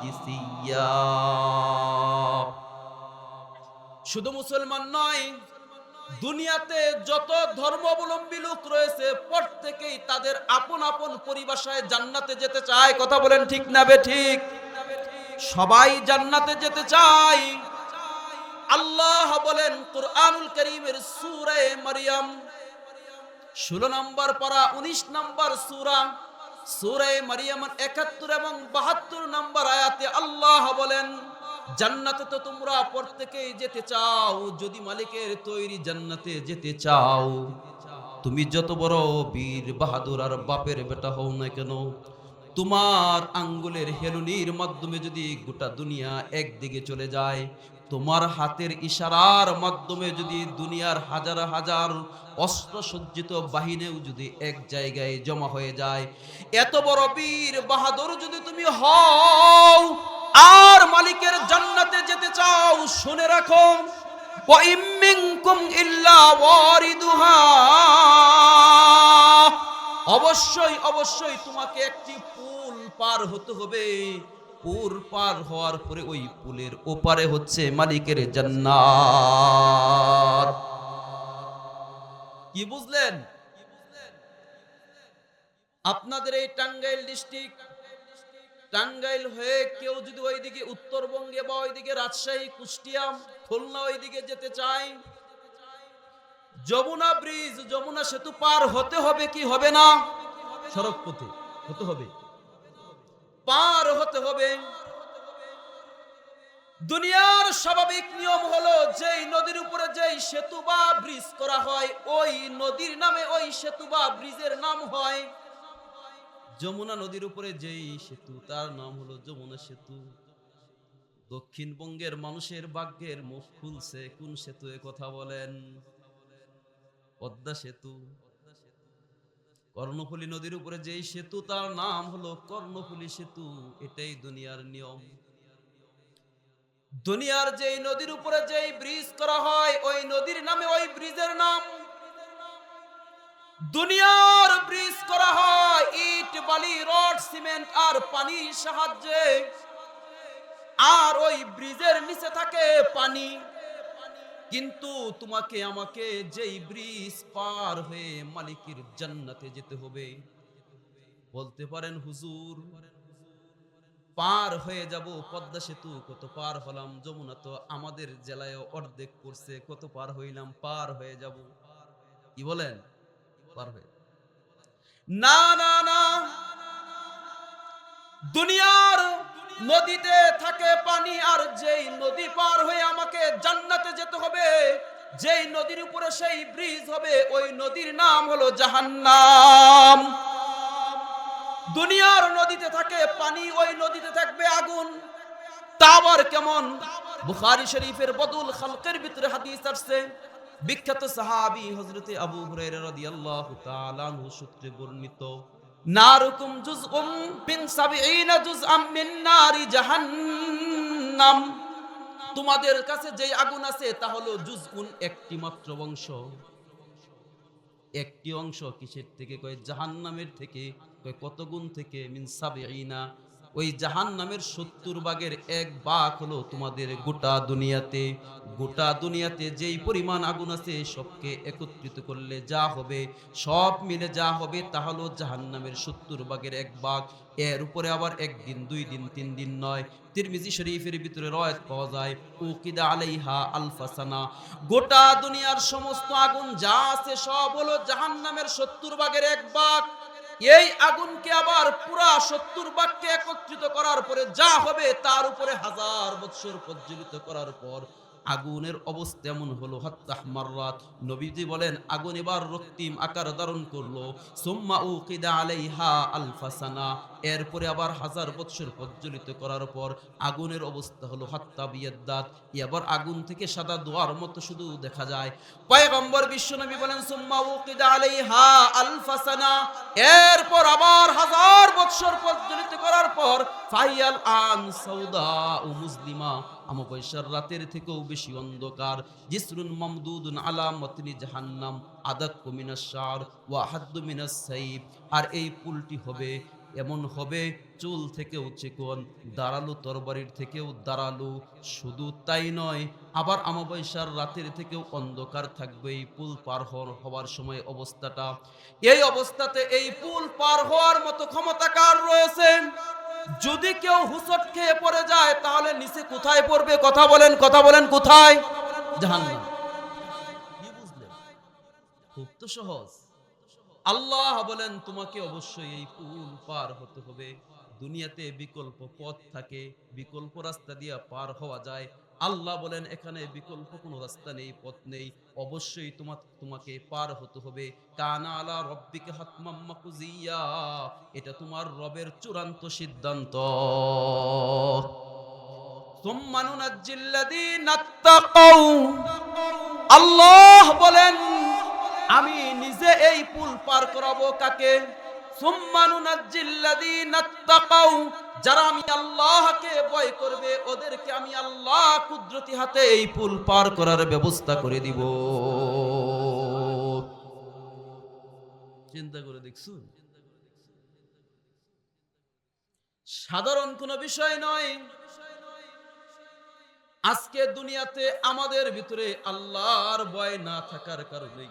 জিসিয়্যা। শুধু মুসলমান নয়, দুনিয়াতে যত ধর্মাবলম্বী লোক রয়েছে প্রত্যেকেই তাদের আপন আপন পরিভাষায় জান্নাতে যেতে চায়, কথা বলেন ঠিক না বেঠিক? সবাই জান্নাতে যেতে চায়। আল্লাহ বলেন কুরআনুল কারীমের সূরা মারইয়াম 16 নম্বর পারা 19 নম্বর সূরা, সূরা মারইয়াম 71 এবং 72 নম্বর আয়াতে আল্লাহ বলেন, জান্নাতে তো তোমরা প্রত্যেকেই যেতে চাও। যদি মালিকের তৈরি জান্নাতে যেতে চাও, তুমি যত বড় বীর বাহাদুর আর বাপের বেটা হও না কেন, তোমার আঙ্গুলের হেলুনির মাধ্যমে যদি গোটা দুনিয়া একদিকে চলে যায়, তোমার হাতের ইশারার মাধ্যমে যদি দুনিয়ার হাজার হাজার অস্ত্র সজ্জিত বাহিনীও যদি এক জায়গায় জমা হয়ে যায়, এত বড় বীর বাহাদুর যদি তুমি হও আর মালিকের জান্নাতে যেতে চাও, শুনে রাখো, ওয়া ইম মিনকুম ইল্লা ওয়ারিদুহা, অবশ্যই অবশ্যই তোমাকে একটি পুল পার হতে হবে। পুল পার হওয়ার পরে ওই পুলের ওপারে হচ্ছে মালিকের জান্নাত। কি বুঝলেন? আপনাদের এই টাঙ্গাইল ডিস্ট্রিক্ট, টাঙ্গাইল হয়ে কেউ যদি ওইদিকে উত্তরবঙ্গে বা ওইদিকে রাজশাহী, কুষ্টিয়া, খুলনা ওইদিকে যেতে চায়, যমুনা ব্রিজ, যমুনা সেতু পার হতে হবে কি হবে না? সড়ক পথে হতে হবে, পার হতে হবে। দুনিয়ার স্বাভাবিক নিয়ম হলো, যেই নদীর উপরে যেই সেতু বা ব্রিজ করা হয়, ওই নদীর নামে ওই সেতু বা ব্রিজের নাম হয় যমুনা। নদীর উপরে যেই সেতু তার নাম হলো যমুনা সেতু। দক্ষিণবঙ্গের মানুষের ভাগ্যের মুখ খুলছে কোন সেতু? এ কথা বলেন। পদ্মা সেতু। কর্ণফুলী নদীর উপরে যেই সেতু তার নাম হলো কর্ণফুলী সেতু। এটাই দুনিয়ার নিয়ম। দুনিয়ার যেই নদীর উপরে যেই ব্রিজ করা হয় ওই নদীর নামে ওই ব্রিজের নাম। দুনিয়ার ব্রিজ করা হয় ইট বালি রড সিমেন্ট আর পানির সাহায্যে, আর ওই ব্রিজের নিচে থাকে পানি। কিন্তু তোমাকে আমাকে যেই ব্রিজ পার হয়ে মালিকের জান্নাতে যেতে হবে, বলতে পারেন হুজুর পার হয়ে যাব পদ্মা সেতু কত পার হলাম, যমুনা তো আমাদের জেলায় অর্ধেক করছে, কত পার হইলাম, পার হয়ে যাব। কি বলেন? পার হয়ে না না না, দুনিয়ার নদীতে থাকে পানি, আর যেই নদী পার হয়ে আমাকে জান্নাতে যেতে হবে, যেই নদীর উপরে সেই ব্রিজ হবে, ওই নদীর নাম হলো জাহান্নাম। দুনিয়ার নদীতে থাকে পানি, ওই নদীতে থাকবে আগুন। তা আবার কেমন? বুখারী শরীফের বদুল খালকের ভিতরে হাদিস আসছে, বিখ্যাত সাহাবী হযরতে আবু হুরায়রা রাদিয়াল্লাহু তাআলা আনহু সূত্রে বর্ণিত, নারুকুম জুজউম মিন ৭০ জুজআম মিন নারি জাহান্নাম, তোমাদের কাছে যেই আগুন আছে তা হলো জুজউন, একটি মাত্র অংশ। একটি অংশ কিসের থেকে? কয় জাহান্নামের থেকে। কয় কত গুণ থেকে? মিন ৭০, ওই জাহান্নামের ৭০ ভাগের ১ ভাগ হলো তোমাদের গোটা দুনিয়াতে। গোটা দুনিয়াতে যেই পরিমাণ আগুন আছে সবকে একত্রিত করলে যা হবে, সব মিলে যা হবে তা হলো জাহান্নামের ৭০ ভাগের ১ ভাগ। এর উপরে আবার একদিন, ২ দিন, ৩ দিন নয়। তিরমিজি শরীফের ভিতরে রওয়ায়াত পাওয়া যায়, উকিদা আলাইহা আলফা সানা, গোটা দুনিয়ার সমস্ত আগুন যা আছে সব হলো জাহান্নামের ৭০ ভাগের ১ ভাগ। এই আগুনকে আবার পুরা ৭০ ভাগকে একত্রিত করার পরে যা হবে তার উপরে ১০০০ বৎসর প্রজ্বলিত করার পর আগুনের অবস্থা এমন হলো হাত্তাহ মাররাত, নবীজি বলেন আগুন এবার রক্তিম আকার ধারণ করলো। সুম্মা উকিদা আলাইহা আলফা সানা, এরপরে আবার ১০০০ বৎসর প্রজ্বলিত করার পর আগুনের অবস্থা হলো হাত্তা বিয়াদ্দাত, এবার আগুন থেকে সাদা দোয়ার মতো শুধু দেখা যায়। পয়গম্বর বিশ্বনবী বলেন সুম্মা উকিদা আলাইহা আলফা সানা, এরপর আবার ১০০০ বৎসর প্রজ্বলিত করার পর ফাইয়াল আন সাউদা ও মুসলিমা, আমাবস্যার রাতের থেকেও বেশি অন্ধকার। জিসরুন মামদুদুন আলা মাতনি জাহান্নাম আদাত মিনাশ শার ওয়া হাদ্দু মিনাস সাইফ, আর এই পুলটি হবে এমন হবে চুল থেকেও চিকন, দাঁড়ালো তরবারির থেকেও দাঁড়ালো। শুধু তাই নয়, আবার আমাবস্যার রাতের থেকেও অন্ধকার থাকবে এই পুল পার হওয়ার সময় অবস্থাটা। এই অবস্থাতে এই পুল পার হওয়ার মতো ক্ষমতা কার রয়েছে? যদি কেউ হুঁচট খেয়ে পড়ে যায় তাহলে নিচে কোথায় পড়বে? কথা বলেন, কথা বলেন, কোথায়? জাহান্নাম। কি বুঝলেন? খুব তো সহজ। আল্লাহ বলেন তোমাকে অবশ্যই এই পুল পার হতে হবে। দুনিয়াতে বিকল্প পথ থাকে, বিকল্প রাস্তা দিয়ে পার হওয়া যায়। আল্লাহ বলেন এখানে বিকল্প কোনো রাস্তা নেই, পথ নেই, অবশ্যই তোমাকে পার হতে হবে। কানা আলা রব্বিকা হাতমাম মাকুজিয়া, এটা তোমার রবের চূড়ান্ত সিদ্ধান্ত। সুম্মা নুনাজ্জিল্লাযীনা আত্তাকাউ, আল্লাহ বলেন আমি নিজে এই পুল পার করাবো কাকে? সুম্মা নুনাজ্জিল্লাযীনা আত্তাকাউ, যারা আমি আল্লাহকে ভয় করবে ওদেরকে আমি আল্লাহ কুদরতি হাতে এই পুল পার করার ব্যবস্থা করে দিব। চিন্তা করে দেখছুন, সাধারণ কোনো বিষয় নয়। আজকে দুনিয়াতে আমাদের ভিতরে আল্লাহর ভয় না থাকার কারণে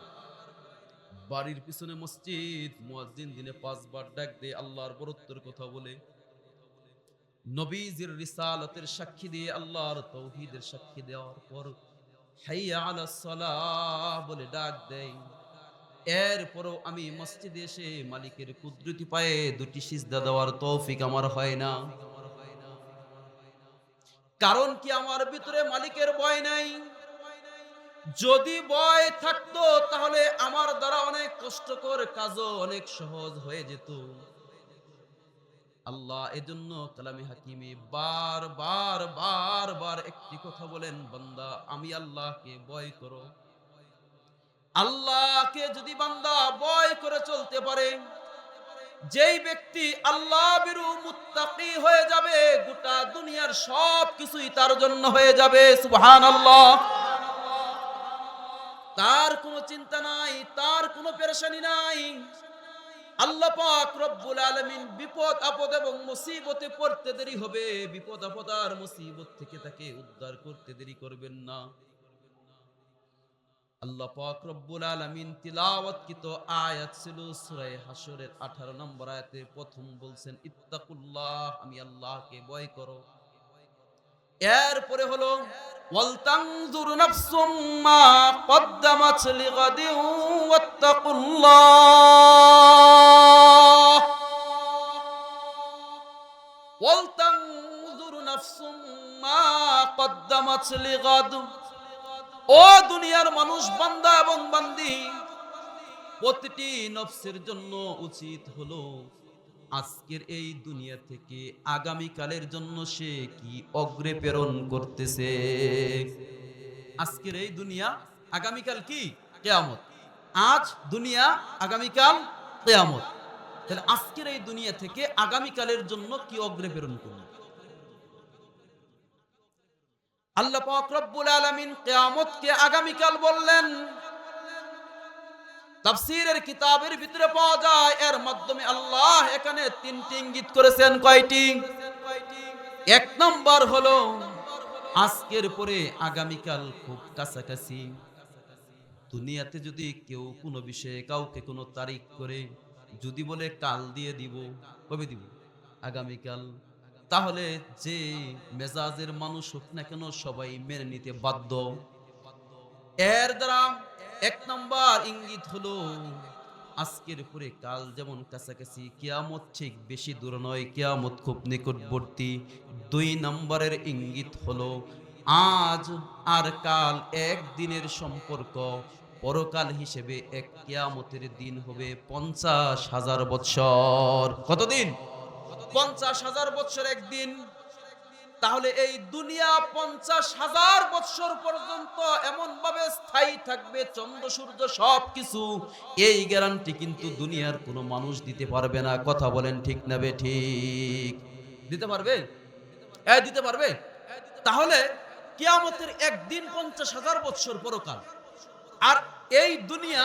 বাড়ির পিছনে মসজিদ, মুয়াজ্জিন দিনে ৫ বার ডাক দিয়ে আল্লাহর বরত্বের কথা বলে, নবীজির রিসালাতের সাক্ষী দিয়ে, আল্লাহর তাওহীদের সাক্ষী দেওয়ার পর হাইয়া আলাস সালাহ বলে ডাক দেয়। এরপরও আমি মসজিদে এসে মালিকের কুদরতি পায়ে ২টি সিজদা দেওয়ার তৌফিক আমার হয় না। কারণ কি? আমার ভিতরে মালিকের ভয় নাই। যদি ভয় থাকতো তাহলে আমার দ্বারা অনেক কষ্টকর কাজও অনেক সহজ হয়ে যেত। আল্লাহ এজন্য কালামে হাকিমে বার একটি কথা বলেন, বান্দা আমি আল্লাহকে ভয় করো। আল্লাহকে যদি বান্দা ভয় করে চলতে পারে, যেই ব্যক্তি আল্লাহ বিরু মুত্তাকি হয়ে যাবে, গোটা দুনিয়ার সব কিছুই তার জন্য হয়ে যাবে। সুবহানাল্লাহ। তার কোনো চিন্তা নাই, তার কোনো পেরেশানি নাই। আল্লাহ পাক রব্বুল আলামিন বিপদ আপদ এবং মুসিবতে পড়তে দেরি হবে, বিপদ আপদ আর মুসিবত থেকে তাকে উদ্ধার করতে দেরি করবেন না। আল্লাহ পাক রব্বুল আলামিন তিলাওয়াতকৃত আয়াত ছিল সূরা হাশরের 18 নম্বর আয়াতে প্রথম বলছেন ইত্তাকুল্লাহ, আমি আল্লাহকে ভয় করো। এরপরে হলো ওয়াল তানজুর নাফসুম মা কদ্দামাত লিগাদিন ওয়াত্তাকুল্লাহ, ওয়াল তানজুর নাফসুম মা কদ্দামাত লিগাদ। ও দুনিয়ার মানুষ, বান্দা এবং বান্দি, প্রতিটি নফসের জন্য উচিত হলো আজকের এই দুনিয়া থেকে আগামীকালের জন্য সে কি অগ্রে প্রেরণ করতেছে। আজকের এই দুনিয়া, আগামীকাল কি? কিয়ামত। আজ দুনিয়া, আগামীকাল কিয়ামত। তাহলে আজকের এই দুনিয়া থেকে আগামীকালের জন্য কি অগ্রে প্রেরণ করবে? আল্লাহ পাক রব্বুল আলামিন কিয়ামতকে আগামীকাল বললেন। তাফসীরের কিতাবের ভিতরে পাওয়া যায়, এর মাধ্যমে আল্লাহ এখানে তিনটি ইঙ্গিত করেছেন। কয়টি? এক নম্বর হলো আজকের পরে আগামীকাল খুব কাছাকাছি। দুনিয়াতে যদি কেউ কোনো বিষয়ে কাউকে কোনো তারিখ করে যদি বলে কাল দিয়ে দিব, কবে দিব? আগামীকাল। তাহলে যে মেজাজের মানুষ হোক না কেন সবাই মেনে নিতে বাধ্য। এর দ্বারা এক নম্বর ইঙ্গিত হলো আজকের পরে কাল যেমন কাছাকাছি, কিয়ামত ঠিক বেশি দূর নয়, কিয়ামত খুব নিকটবর্তী। দুই নম্বরের ইঙ্গিত হলো আজ আর কাল এক দিনের সম্পর্ক, পরকাল হিসেবে এক কিয়ামতের দিন হবে 50,000 বৎসর। কতদিন? 50,000 বৎসর একদিন। তাহলে এই দুনিয়া 50,000 বৎসর পর্যন্ত এমন ভাবে স্থায়ী থাকবে, চন্দ্র সূর্য সবকিছু, এই গ্যারান্টি কিন্তু দুনিয়ার কোনো মানুষ দিতে পারবে না। কথা বলেন ঠিক না বে ঠিক? দিতে পারবে? দিতে পারবে? তাহলে কিয়ামতের একদিন 50,000 বৎসর পরকাল, আর এই দুনিয়া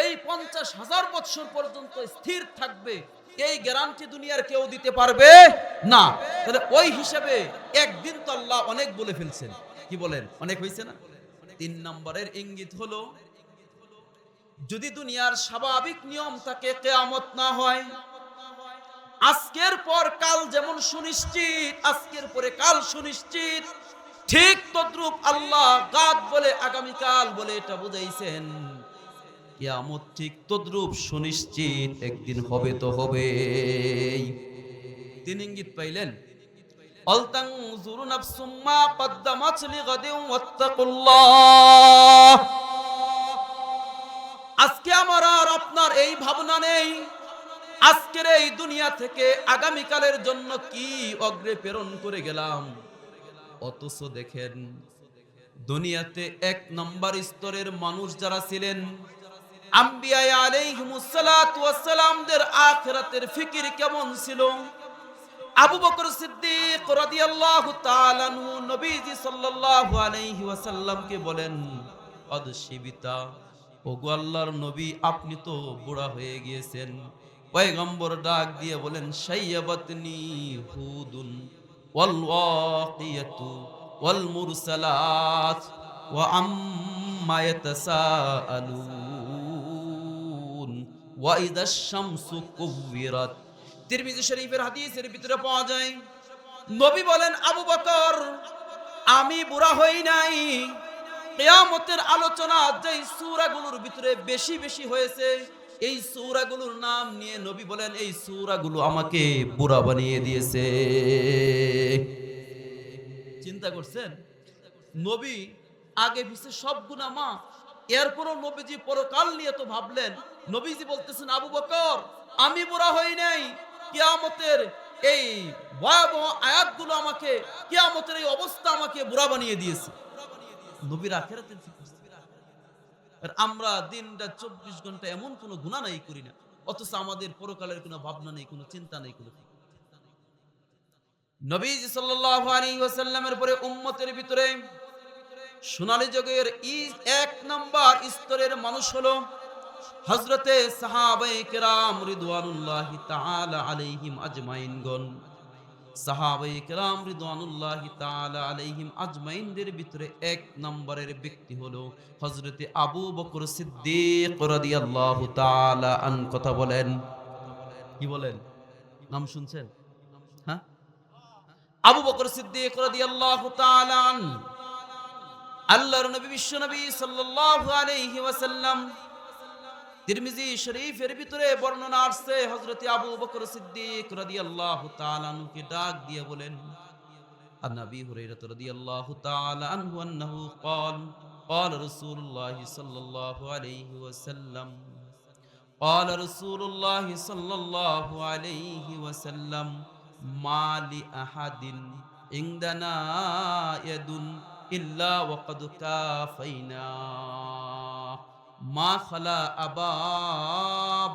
এই 50,000 বৎসর পর্যন্ত স্থির থাকবে, এই গ্যারান্টি দুনিয়ার কেউ দিতে পারবে না। তাহলে ওই হিসেবে একদিন তো আল্লাহ অনেক বলে ফেলছেন। কি বলেন? অনেক হয়েছে না? তিন নম্বরের ইঙ্গিত হলো যদি দুনিয়ার স্বাভাবিক নিয়ম থাকে, কিয়ামত না হয়, আজকের পর কাল যেমন সুনিশ্চিত, আজকের পরে কাল সুনিশ্চিত, ঠিক তদ্রূপ আল্লাহ গাদ বলে আগামীকাল বলে এটা বুঝাইছেন। কিয়ামত ঠিক তদ্রূপ সুনিশ্চিত একদিন হবে তো হবে। তিন ইঙ্গিত পাইলেন। আল তানজুরু নাফসুম মা কদ্দামাত লিগাদিন ওয়াত্তাকুল্লাহ। আজকে আমার আর আপনার এই ভাবনা নেই আজকের এই দুনিয়া থেকে আগামীকালের জন্য কি অগ্রে প্রেরণ করে গেলাম। অথচ দেখেন দুনিয়াতে এক নম্বর স্তরের মানুষ যারা ছিলেন, আম্বিয়া আলাইহিমুস সালাতু ওয়াস সালামদের আখিরাতের ফিকির কেমন ছিল। আবু বকর সিদ্দিক রাদিয়াল্লাহু তাআলা আনহু নবীজি সাল্লাল্লাহু আলাইহি ওয়াসাল্লামকে বলেন, অদশিবিতা, ওগো আল্লাহর নবী, আপনি তো বুড়া হয়ে গিয়েছেন। পয়গম্বর ডাক দিয়ে বলেন, শাইয়াবাতনি হুদুন ওয়াল ওয়াকিয়াতু ওয়াল মুরসালাত ওয়া আম্মা ইয়াতাসাআলুন ওয়া ইদাশ শামসু কুওয়িরাত। তিরমিজি শরীফের হাদিসের ভিতরে পাওয়া যায়, নবী বলেন, আবু বকর, আমি বুড়া হই নাই। কিয়ামতের আলোচনা যেই সূরাগুলোর ভিতরে বেশি বেশি হয়েছে, এই সূরাগুলোর নাম নিয়ে নবী বলেন, এই সূরাগুলো আমাকে বুড়া বানিয়ে দিয়েছে। চিন্তা করছেন? নবী আগে পিছে সব গুনাহ মাফ, এরপরও নবীজি পরকাল নিয়ে তো ভাবলেন। নবীজি বলতেছেন, আবু বকর, আমি বুড়া হই নাই। কিয়ামতের এই ভয়াবহ আয়াতগুলো আমাকে, কিয়ামতের এই অবস্থা আমাকে বুড়া বানিয়ে দিয়েছে। নবীর আখিরাতের ফিকির। আর আমরা দিনটা 24 ঘন্টা এমন কোনো গুনাহ নাই করি না, অথচ আমাদের পরকালের কোনো ভাবনা নেই, কোনো চিন্তা নেই, কোনো নবীজি সাল্লাল্লাহু আলাইহি ওয়াসাল্লামের পরে উম্মতের ভিতরে সোনালী যুগের এক নাম্বার স্তরের মানুষ হলো হযরতে সাহাবায়ে কেরাম রিদওয়ানুল্লাহি তাআলা আলাইহিম আজমাইনগণ। সাহাবায়ে কেরাম রিদওয়ানুল্লাহি তাআলা আলাইহিম আজমাইনদের ভিতরে এক নম্বরের ব্যক্তি হলো হযরতে আবু বকর সিদ্দিক রাদিয়াল্লাহু তাআলা আন। কথা বলেন, কি বলেন? নাম শুনছেন? হ্যাঁ, আবু বকর সিদ্দিক রাদিয়াল্লাহু তাআলা আন। আল্লাহর নবী বিশ্ব নবী সাল্লাল্লাহু আলাইহি ওয়াসাল্লাম তিরমিজি শরীফের ভিতরে বর্ণনা আসছে হযরত আবু বকর সিদ্দিক রাদিয়াল্লাহু তাআলা আনহুকে ডাক দিয়ে বলেন, আন নবী হুরায়রা রাদিয়াল্লাহু তাআলা আনহু আন্নাহু قال قال رسول الله صلى الله عليه وسلم قال رسول الله صلى الله عليه وسلم ما لأحد عندنا يد إلا وقد كافينا ما خلا أبا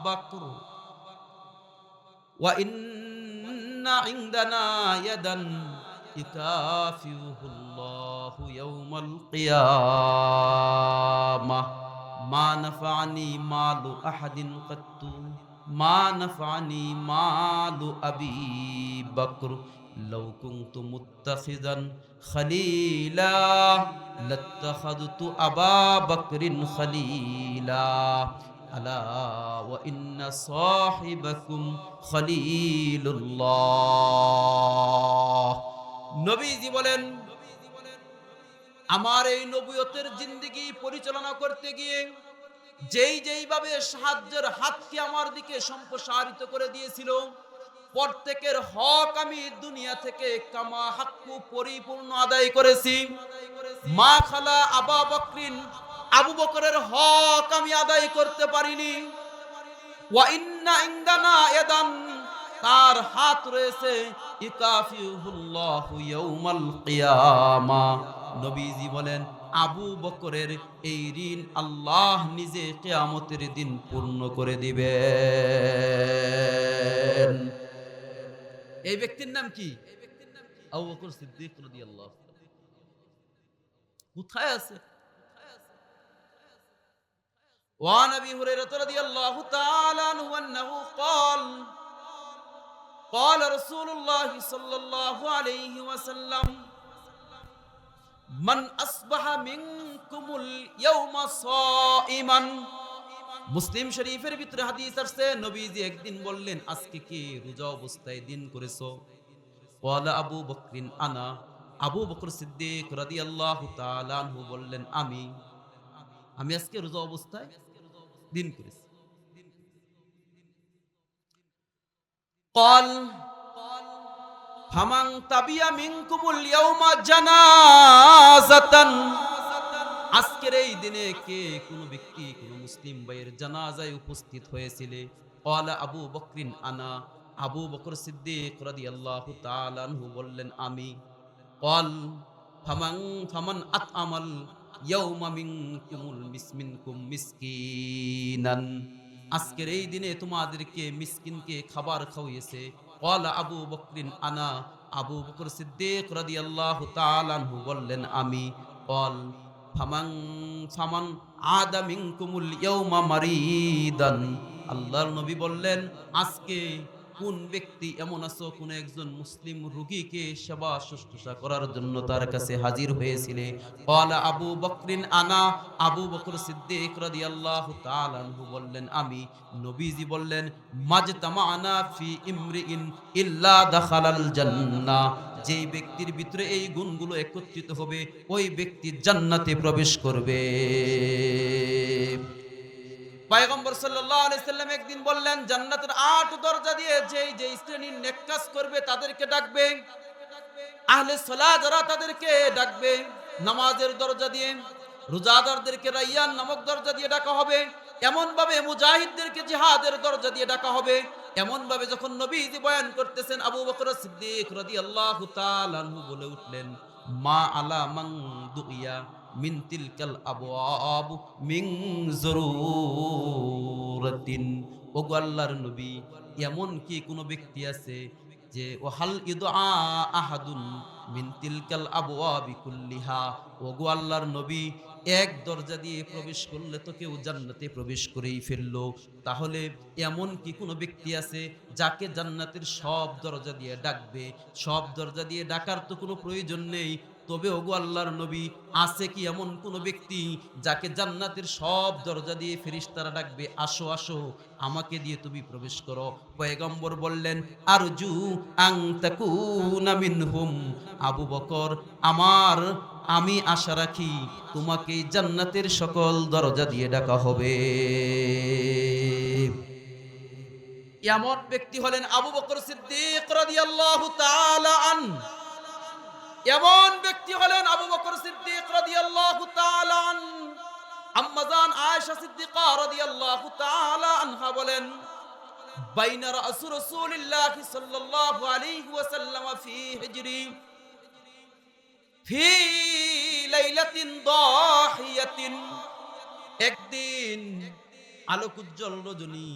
بكر وإن عندنا يدا يكافئه الله يوم القيامة ما نفعني مال أحد قط ما نفعني مال أبي بكر لو كنت متخذا خليلا لاتخذت أبا بكر خليلا ألا وإن صاحبكم خليل الله। নবীজি বলেন, আমার এই নবুয়তের জিন্দেগি পরিচালনা করতে গিয়ে যেইভাবে সাহায্যের হাতকে আমার দিকে সম্প্রসারিত করে দিয়েছিল, প্রত্যেকের হক আমি দুনিয়া থেকে কামা হাক্কু পরিপূর্ণ আদায় করেছি। মা খালা আবা বকরিন, আবু বকরের হক আমি আদায় করতে পারিনি। ওয়া ইন্না ইনদানা ইয়াদান, তার হাত রয়েছে ইকাফিহুল্লাহু ইয়াউমাল কিয়ামা। নবীজি বলেন, আবু বকরের এই ঋণ আল্লাহ নিজে কিয়ামতের দিন পূর্ণ করে দিবেন। এই ব্যক্তির নাম কি? আবু বকর সিদ্দিক রাদিয়াল্লাহু তাআলা। কোথায় আছে? ওয়া নবী হুরায়রা রাদিয়াল্লাহু তাআলা আনহু আন্নাহু قال قال رسول الله صلى الله عليه وسلم من أصبح منكم اليوم صائما। মুসলিম শরীফের ভিতরে হাদিস আছে, নবীজি একদিন বললেন, আজকে কি রোজা অবস্থায় দিন করেছো? ওয়ালা আবু বকরিন আনা, আবু বকর সিদ্দিক রাদিয়াল্লাহু তাআলা আনহু বললেন, আমি আজকে রোজা অবস্থায় দিন করেছি। قال ফামান তাবিয়া মিনকুমুল ইয়াউমা জানাজাতান, আজকের এই দিনে কে কোন ব্যক্তি কোন মুসলিম ভাইয়ের জানাজায় উপস্থিত হয়েছিল? ক্বালা আবু বকরিন আনা, আবু বকর সিদ্দিক রাদিয়াল্লাহু তাআলা আনহু বললেন, আমি। ক্বাল ফামান আতআমাল ইয়াউমা মিনকুম মিসকিনান, আজকের এই দিনে তোমাদেরকে মিসকিনকে খাবার খাওয়িয়েছে। ক্বালা আবু বকরিন আনা, আবু বকর সিদ্দিক রাদিয়াল্লাহু তাআলা আনহু বললেন, আমি। ক্বাল ফামান আদা মিনকুমুল ইয়াউমা মারিদান, আল্লাহর নবী বললেন, আজকে কোন ব্যক্তি এমন আছো, কোন একজন মুসলিম রোগীকে সেবা শুশ্রূষা করার জন্য তার কাছে হাজির হয়েছিলে? ক্বালা আবু বকরিন আনা, আবু বকর সিদ্দিক রাদিয়াল্লাহু তাআলা আনহু বললেন, আমি। নবীজি বললেন, মাজতামানা ফি ইমরিইন ইল্লা দাখালাল জান্নাহ, যেই ব্যক্তির ভিতরে এই গুণগুলো একত্রিত হবে ওই ব্যক্তি জান্নাতে প্রবেশ করবে। পয়গম্বর সাল্লাল্লাহু আলাইহি সাল্লাম একদিন বললেন, জান্নাতের 8 দরজা দিয়ে যেই শ্রেণীর নেক কাজ করবে তাদেরকে ডাকবে, আহলে সালাত যারা তাদেরকে ডাকবে নামাজের দরজা দিয়ে, রোজাদারদেরকে রাইয়ান নামক দরজা দিয়ে ডাকা হবে, এমন ভাবে মুজাহিদদেরকে জিহাদের দরজা দিয়ে ডাকা হবে। এমন ভাবে যখন নবীজি বয়ান করতেছেন, আবু বকর সিদ্দিক রাদিয়াল্লাহু তাআলা আনহু বলে উঠলেন, মা আলা মান দুইয়া মিন তিলকাল আবওয়াব মিন যুরুরাতিন ওগো আল্লাহর নবী, এমন কি কোনো ব্যক্তি আছে যে ওয়াহাল ইদআ আহাদুন মিন তিলকাল আবওয়াবি কুল্লিহা, ওগো আল্লাহর নবী, এক দরজা দিয়ে প্রবেশ করলে তো কেউ জান্নাতে প্রবেশ করেই ফেললো, তাহলে এমন কি কোনো ব্যক্তি আছে যাকে জান্নাতের সব দরজা দিয়ে ডাকবে? সব দরজা দিয়ে ডাকার তো কোনো প্রয়োজন নেই। তবে ওগো আল্লাহর নবী, আছে কি এমন কোন ব্যক্তি যাকে জান্নাতের সব দরজা দিয়ে ফেরেশতারা ডাকবে, আসো আসো, আমাকে দিয়ে তুমি প্রবেশ করো? পয়গম্বর বললেন, আরজু আং তাকুনা মিনহুম। আবু বকর, আমি আশা রাখি তোমাকে জান্নাতের সকল দরজা দিয়ে ডাকা হবে। এমন ব্যক্তি হলেন আবু বকর সিদ্দিক রাদিয়াল্লাহু তাআলা আনহু। এমন ব্যক্তি হলেন আবু বকর সিদ্দিক রাদিয়াল্লাহু তাআলা আনহু। আম্মা জান আয়েশা সিদ্দিকা রাদিয়াল্লাহু তাআলা আনহা বলেন, বাইনা রাসূলুল্লাহ সাল্লাল্লাহু আলাইহি ওয়াসাল্লাম ফি হিজরি ফি লাইলাতিন দাহিয়াতিন। একদিন আলোক উজ্জ্বল রজনী,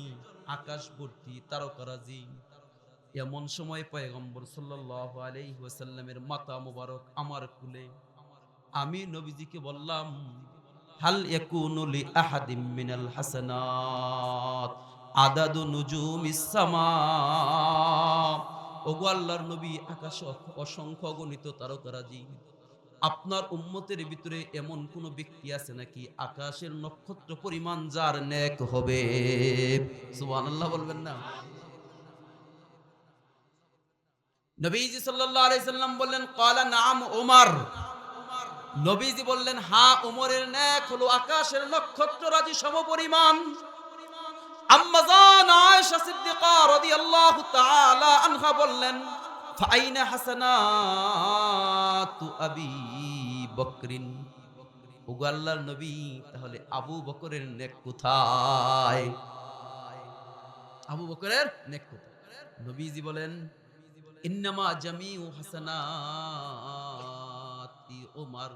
আকাশ ভর্তি তারকারাজি, এমন সময় পয়গম্বর সাল্লাল্লাহু আলাইহি ওয়াসাল্লামের মাথা মোবারক আমার কুলে। আমি নবীজিকে বললাম, হাল ইয়াকুনু লি আহাদিম মিনাল হাসানাত আদাদু নুজুমিস সামা। ওগো আল্লাহর নবী, আকাশে অসংখ্য গণিত তারকারাজি, আপনার উম্মতের ভিতরে এমন কোন ব্যক্তি আছে নাকি আকাশের নক্ষত্র পরিমাণ যার নেক হবে? সুবহানাল্লাহ বলবেন না? নবীজি সাল্লাল্লাহু আলাইহি সাল্লাম বললেন, ক্বালা নাআম উমর। নবীজি বললেন, হ্যাঁ, উমরের নেক হলো আকাশের নক্ষত্ররাজি সমপরিমাণ। আম্মা জান আয়েশা সিদ্দিকা রাদিয়াল্লাহু তাআলা আনহা বললেন, ফাআইনা হাসানাতু আবি বকরিন। ওগো আল্লাহর নবী, তাহলে আবু বকরের নেক কোথায়? আবু বকরের নেক কোথায়? নবীজি বলেন, ইন্নামা জামিউ হাসানাতি উমর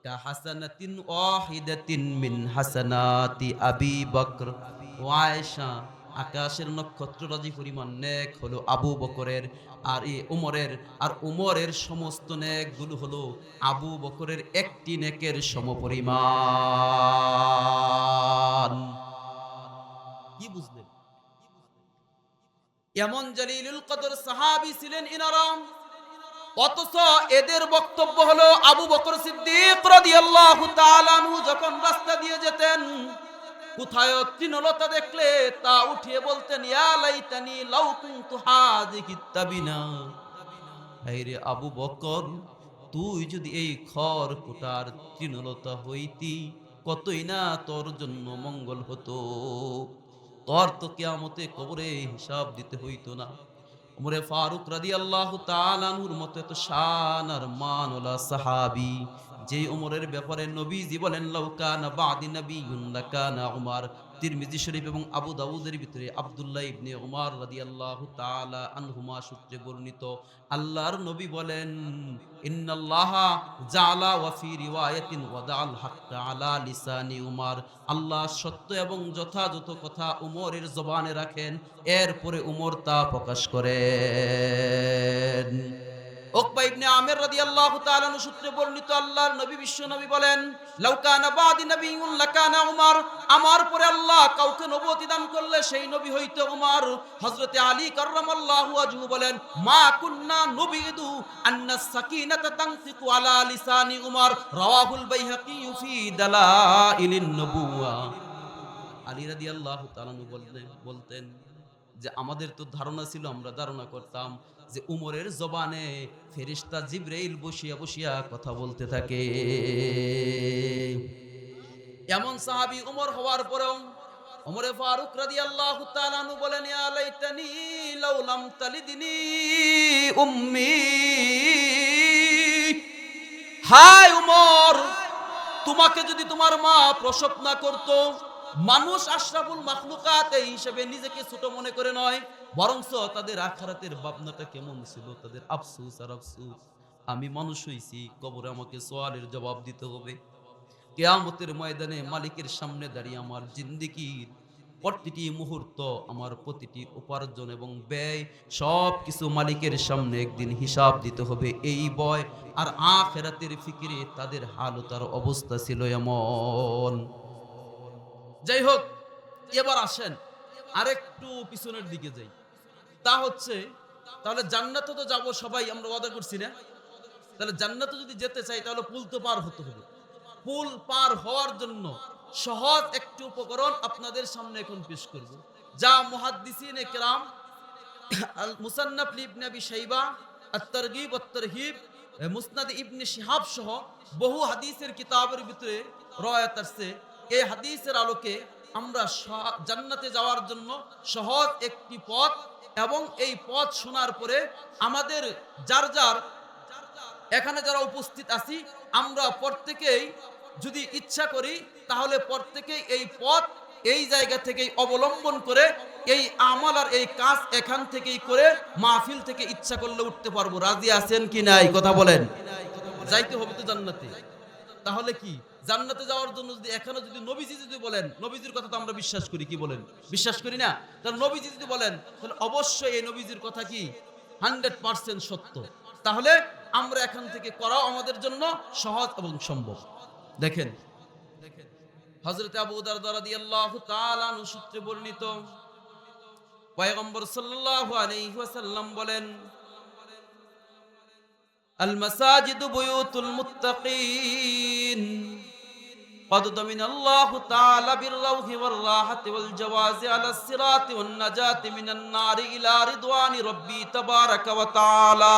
কা হাসানাতিন ওয়াহিদাতিন মিন হাসানাতি আবি বকর ওয়া আয়েশা। আকাশের নক্ষত্ররাজি পরিমাণ নেক হলো আবু বকরের, আর এই উমরের, আর উমরের সমস্ত নেকগুলো হলো আবু বকরের একটি নেকের সমপরিমাণ। কি বুঝলেন? এমন জলিলুল কদর সাহাবী ছিলেন ইনারা, অথচ এদের বক্তব্য হলো আবু বকর সিদ্দিক রাদিয়াল্লাহু তাআলা আনহু যখন রাস্তা দিয়ে যেতেন, কোথায় তৃণলতা দেখলে তা উঠিয়ে বলতেন, ইয়া লাইতানি লাউ কুনতু হাযিকিত তাবিনা। হায়রে আবু বকর, তুই যদি এই খড়কুটার তৃণলতা হইতি, কতই না তোর জন্য মঙ্গল হতো। তোর তো কিয়ামতে কবরে হিসাব দিতে হইতো না। উমরে ফারুক রাদিয়াল্লাহু তাআলা আনহুর মতো এত শান আর মানওয়ালা সাহাবী, যেই উমরের ব্যাপারে নবীজি বলেন, লাউ কানা বাদি নাবিয়্যুন লাকানা উমর। তিরমিজি শরীফ এবং আবু দাউদের ভিতরে আব্দুল্লাহ ইবনে উমর রাদিয়াল্লাহু তাআলা আনহুমা সূত্রে বর্ণিত, আল্লাহর নবী বলেন, ইন্নাল্লাহা জাআলা ওয়া ফি রিওয়ায়াতিন ওয়াদাআল হাক্কা আলা লিসানি উমর। আল্লাহ সত্য এবং যথাযথ কথা উমরের জবানে রাখেন, এরপরে উমর তা প্রকাশ করেন। উকবা ইবনে আমির রাদিয়াল্লাহু তাআলা আনহু সূত্রে বর্ণিত, আল্লাহর নবী বিশ্ব নবী বলেন, লাউ কানা বাদি নাবিয়্যুন লাকানা উমর। আমার পরে আল্লাহ কাউকে নবুয়তি দান করলে সেই নবী হইতো উমর। হযরতে আলী কাররামাল্লাহু ওয়াজহু বলেন, মা কুন্না নুবিদু আন্না সাকিনাতা তানফিকু আলা লিসানি উমর। রাওয়াহুল বাইহাকী ফি দালাইলিন নবুওয়া। আলী রাদিয়াল্লাহু তাআলা আনহু বলতেন যে আমাদের তো ধারণা ছিল, আমরা ধারণা করতাম যে উমরের জবানে ফেরেশতা জিবরাইল বসিয়া বসিয়া কথা বলতে থাকে। এমন সাহাবী উমর হওয়ার পরেও উমরে ফারুক রাদিয়াল্লাহু তাআলা আনহু বলেন, ইয়া লাইতানি লাউ লাম তালিদনি উম্মি। হায় উমর, তোমাকে যদি তোমার মা প্রসব না করতো। মানুষ আশরাফুল মাখলুকাত এই হিসেবে নিজেকে ছোট মনে করে নয়, বরঞ্চ তাদের আখিরাতের ভাবনাটা কেমন ছিল, তাদের আফসোস আর আফসোস, আমি মানুষ হইছি, কবরে আমাকে সওয়ালের জবাব দিতে হবে। কিয়ামতের ময়দানে মালিকের সামনে দাঁড়িয়ে আমার জিন্দেগির প্রতিটি মুহূর্ত, আমার প্রতিটি উপার্জন এবং ব্যয় সব কিছু মালিকের সামনে একদিন হিসাব দিতে হবে, এই ভয় আর আখিরাতের ফিকিরে তাদের হাল তার অবস্থা ছিল এমন। যাই হোক, এবার আসেন আরেকটু পিছনের দিকে যাই। তা হচ্ছে, তাহলে জান্নাতে তো যাব সবাই, আমরা ওয়াদা করছি না? তাহলে জান্নাতে যদি যেতে চাই তাহলে পুল তো পার হতে হবে। পুল পার হওয়ার জন্য সহজ একটি উপকরণ আপনাদের সামনে এখন পেশ করব, যা মুহাদ্দিসিনে কেরাম আল মুসান্নাফ ইবনে আবি শাইবা, আত-তারগীব ওয়াত-তারহিব, মুসনাদ ইবনে শিহাব সহ বহু হাদিসের কিতাবের ভিতরে রওয়ায়াত আছে। এই হাদিসের আলোকে আমরা জান্নাতে যাওয়ার জন্য সহজ একটি পথ, এবং এই পথ শোনার পরে আমাদের যার যার এখানে যারা উপস্থিত আছি, আমরা প্রত্যেকেই যদি ইচ্ছা করি তাহলে প্রত্যেকেই এই পথ এই জায়গা থেকেই অবলম্বন করে এই আমল আর এই কাজ এখান থেকেই করে মাহফিল থেকে ইচ্ছা করলে উঠতে পারবো। রাজি আছেন কি নাই কথা বলেন? যাইতে হবে তো জান্নাতে। তাহলে কি জান্নাতে যাওয়ার জন্য যদি এখানে যদি নবীজি যদি বলেন, নবীজির কথা তো আমরা বিশ্বাস করি, কি বলেন? বিশ্বাস করি না? তাহলে নবীজি যদি বলেন তাহলে অবশ্যই এই নবীজির কথা কি 100% সত্য। তাহলে আমরা এখান থেকে করাও আমাদের জন্য সহজ এবং সম্ভব। দেখেন, হযরত আবু দারদা রাদিয়াল্লাহু তাআলা আনহু সূত্রে বর্ণিত, পয়গম্বর সাল্লাল্লাহু আলাইহি ওয়াসাল্লাম বলেন, আল মাসাজিদু বুয়ুতুল মুত্তাকিন قد ضمن الله تعالى بالروح والراحة والجواز على الصراط والنجاة من النار إلى رضوان ربي تبارك وتعالى।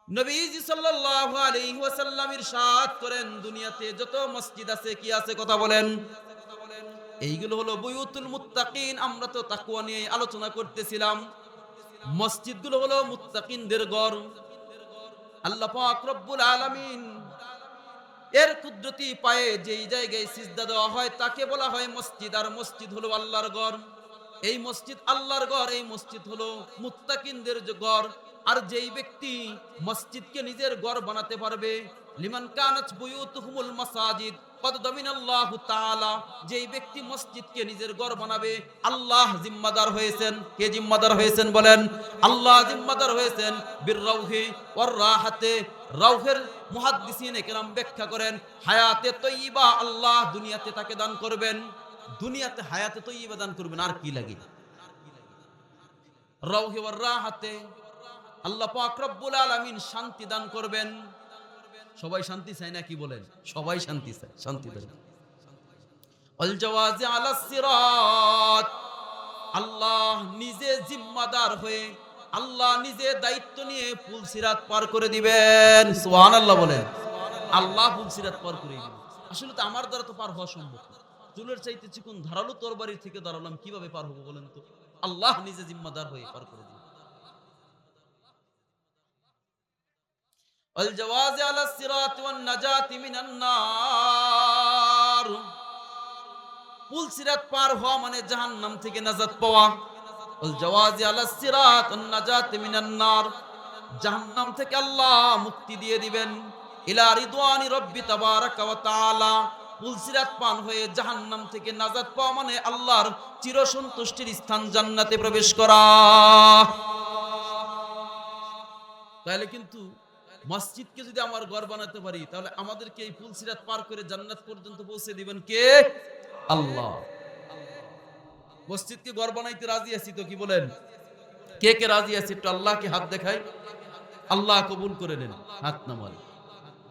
নবীজি সাল্লাল্লাহু আলাইহি ওয়াসাল্লাম ইরশাদ করেন, দুনিয়াতে যত মসজিদ আছে, কি আছে কথা বলেন? এইগুলো হলো বুয়ুতুল মুত্তাকিন। আমরা তো তাকওয়া নিয়ে আলোচনা করতেছিলাম। মসজিদগুলো হলো মুত্তাকিনদের ঘর। আল্লাহ পাক রব্বুল আলামিন এর কুদরতি পায়ে যেই জায়গায় সিজদা দেওয়া হয় তাকে বলা হয় মসজিদ। আর মসজিদ হলো আল্লাহর ঘর। এই মসজিদ আল্লাহর ঘর, এই মসজিদ হলো মুত্তাকিনদের ঘর। আর যেই ব্যক্তি মসজিদকে নিজের ঘর বানাতে পারবে, লিমান কানাত বুয়ুতুহুমুল মাসাজিদ কদ দামিনাল্লাহু তাআলা, যেই ব্যক্তি মসজিদকে নিজের ঘর বানাবে, আল্লাহ জিম্মাদার হয়েছেন। কে জিম্মাদার হয়েছেন বলেন? আল্লাহ জিম্মাদার হয়েছেন বির রাউহি ওয়ার রাহাতে। রাউহের মুহাদ্দিসিনে কেরাম ব্যাখ্যা করেন হায়াতে তয়্যিবা, আল্লাহ দুনিয়াতে তাকে দান করবেন। দুনিয়াতে হায়াতে তয়্যিবা দান করবেন, আর কি লাগে? রাউহি ওয়ার রাহাতে আল্লাহ পাক রব্বুল আলামিন শান্তি দান করবেন। সবাই শান্তি চায় না, কি বলেন? সবাই শান্তি চায়, শান্তি দেন। আল জাওয়াজি আলাস সিরাত, আল্লাহ নিজে জিম্মাদার হয়ে, আল্লাহ নিজে দায়িত্ব নিয়ে পুল সিরাত পার করে দিবেন। সুবহানাল্লাহ বলেন। আল্লাহ পুল সিরাত পার করে দিবেন। আসলে তো আমার দ্বারা তো পার হওয়া সম্ভব না। চুলের চাইতে চিকন ধারালো তরবারির থেকে দাঁড়ালাম, কিভাবে পার হবো বলেন তো? আল্লাহ নিজে জিম্মাদার হয়ে পার করে দিবেন। আল জাওয়াজি আলাস সিরাত ওয়ান নাজাতি মিনান নার, পুল সিরাত পার হওয়া মানে জাহান্নাম থেকে নাজাত পাওয়া। আল জাওয়াজি আলাস সিরাত ওয়ান নাজাতি মিনান নার, জাহান্নাম থেকে আল্লাহ মুক্তি দিয়ে দিবেন। ইলা রিদওয়ানি রব্বি তাবারাকা ওয়া তাআলা, পুল সিরাত পার হয়ে জাহান্নাম থেকে নাজাত পাওয়া মানে আল্লাহর চিরসন্তুষ্টির স্থান জান্নাতে প্রবেশ করা। তাহলে কিন্তু মসজিদকে যদি আমার ঘর বানাতে পারি, তাহলে আমাদেরকে এই পুল সিরাত পার করে জান্নাত পর্যন্ত পৌঁছে দিবেন কে? আল্লাহ। মসজিদকে ঘর বানাইতে রাজি আছি তো, কি বলেন? কে কে রাজি আছে? একটু আল্লাহকে হাত দেখাই। আল্লাহ কবুল করে নেন, হাত নামান।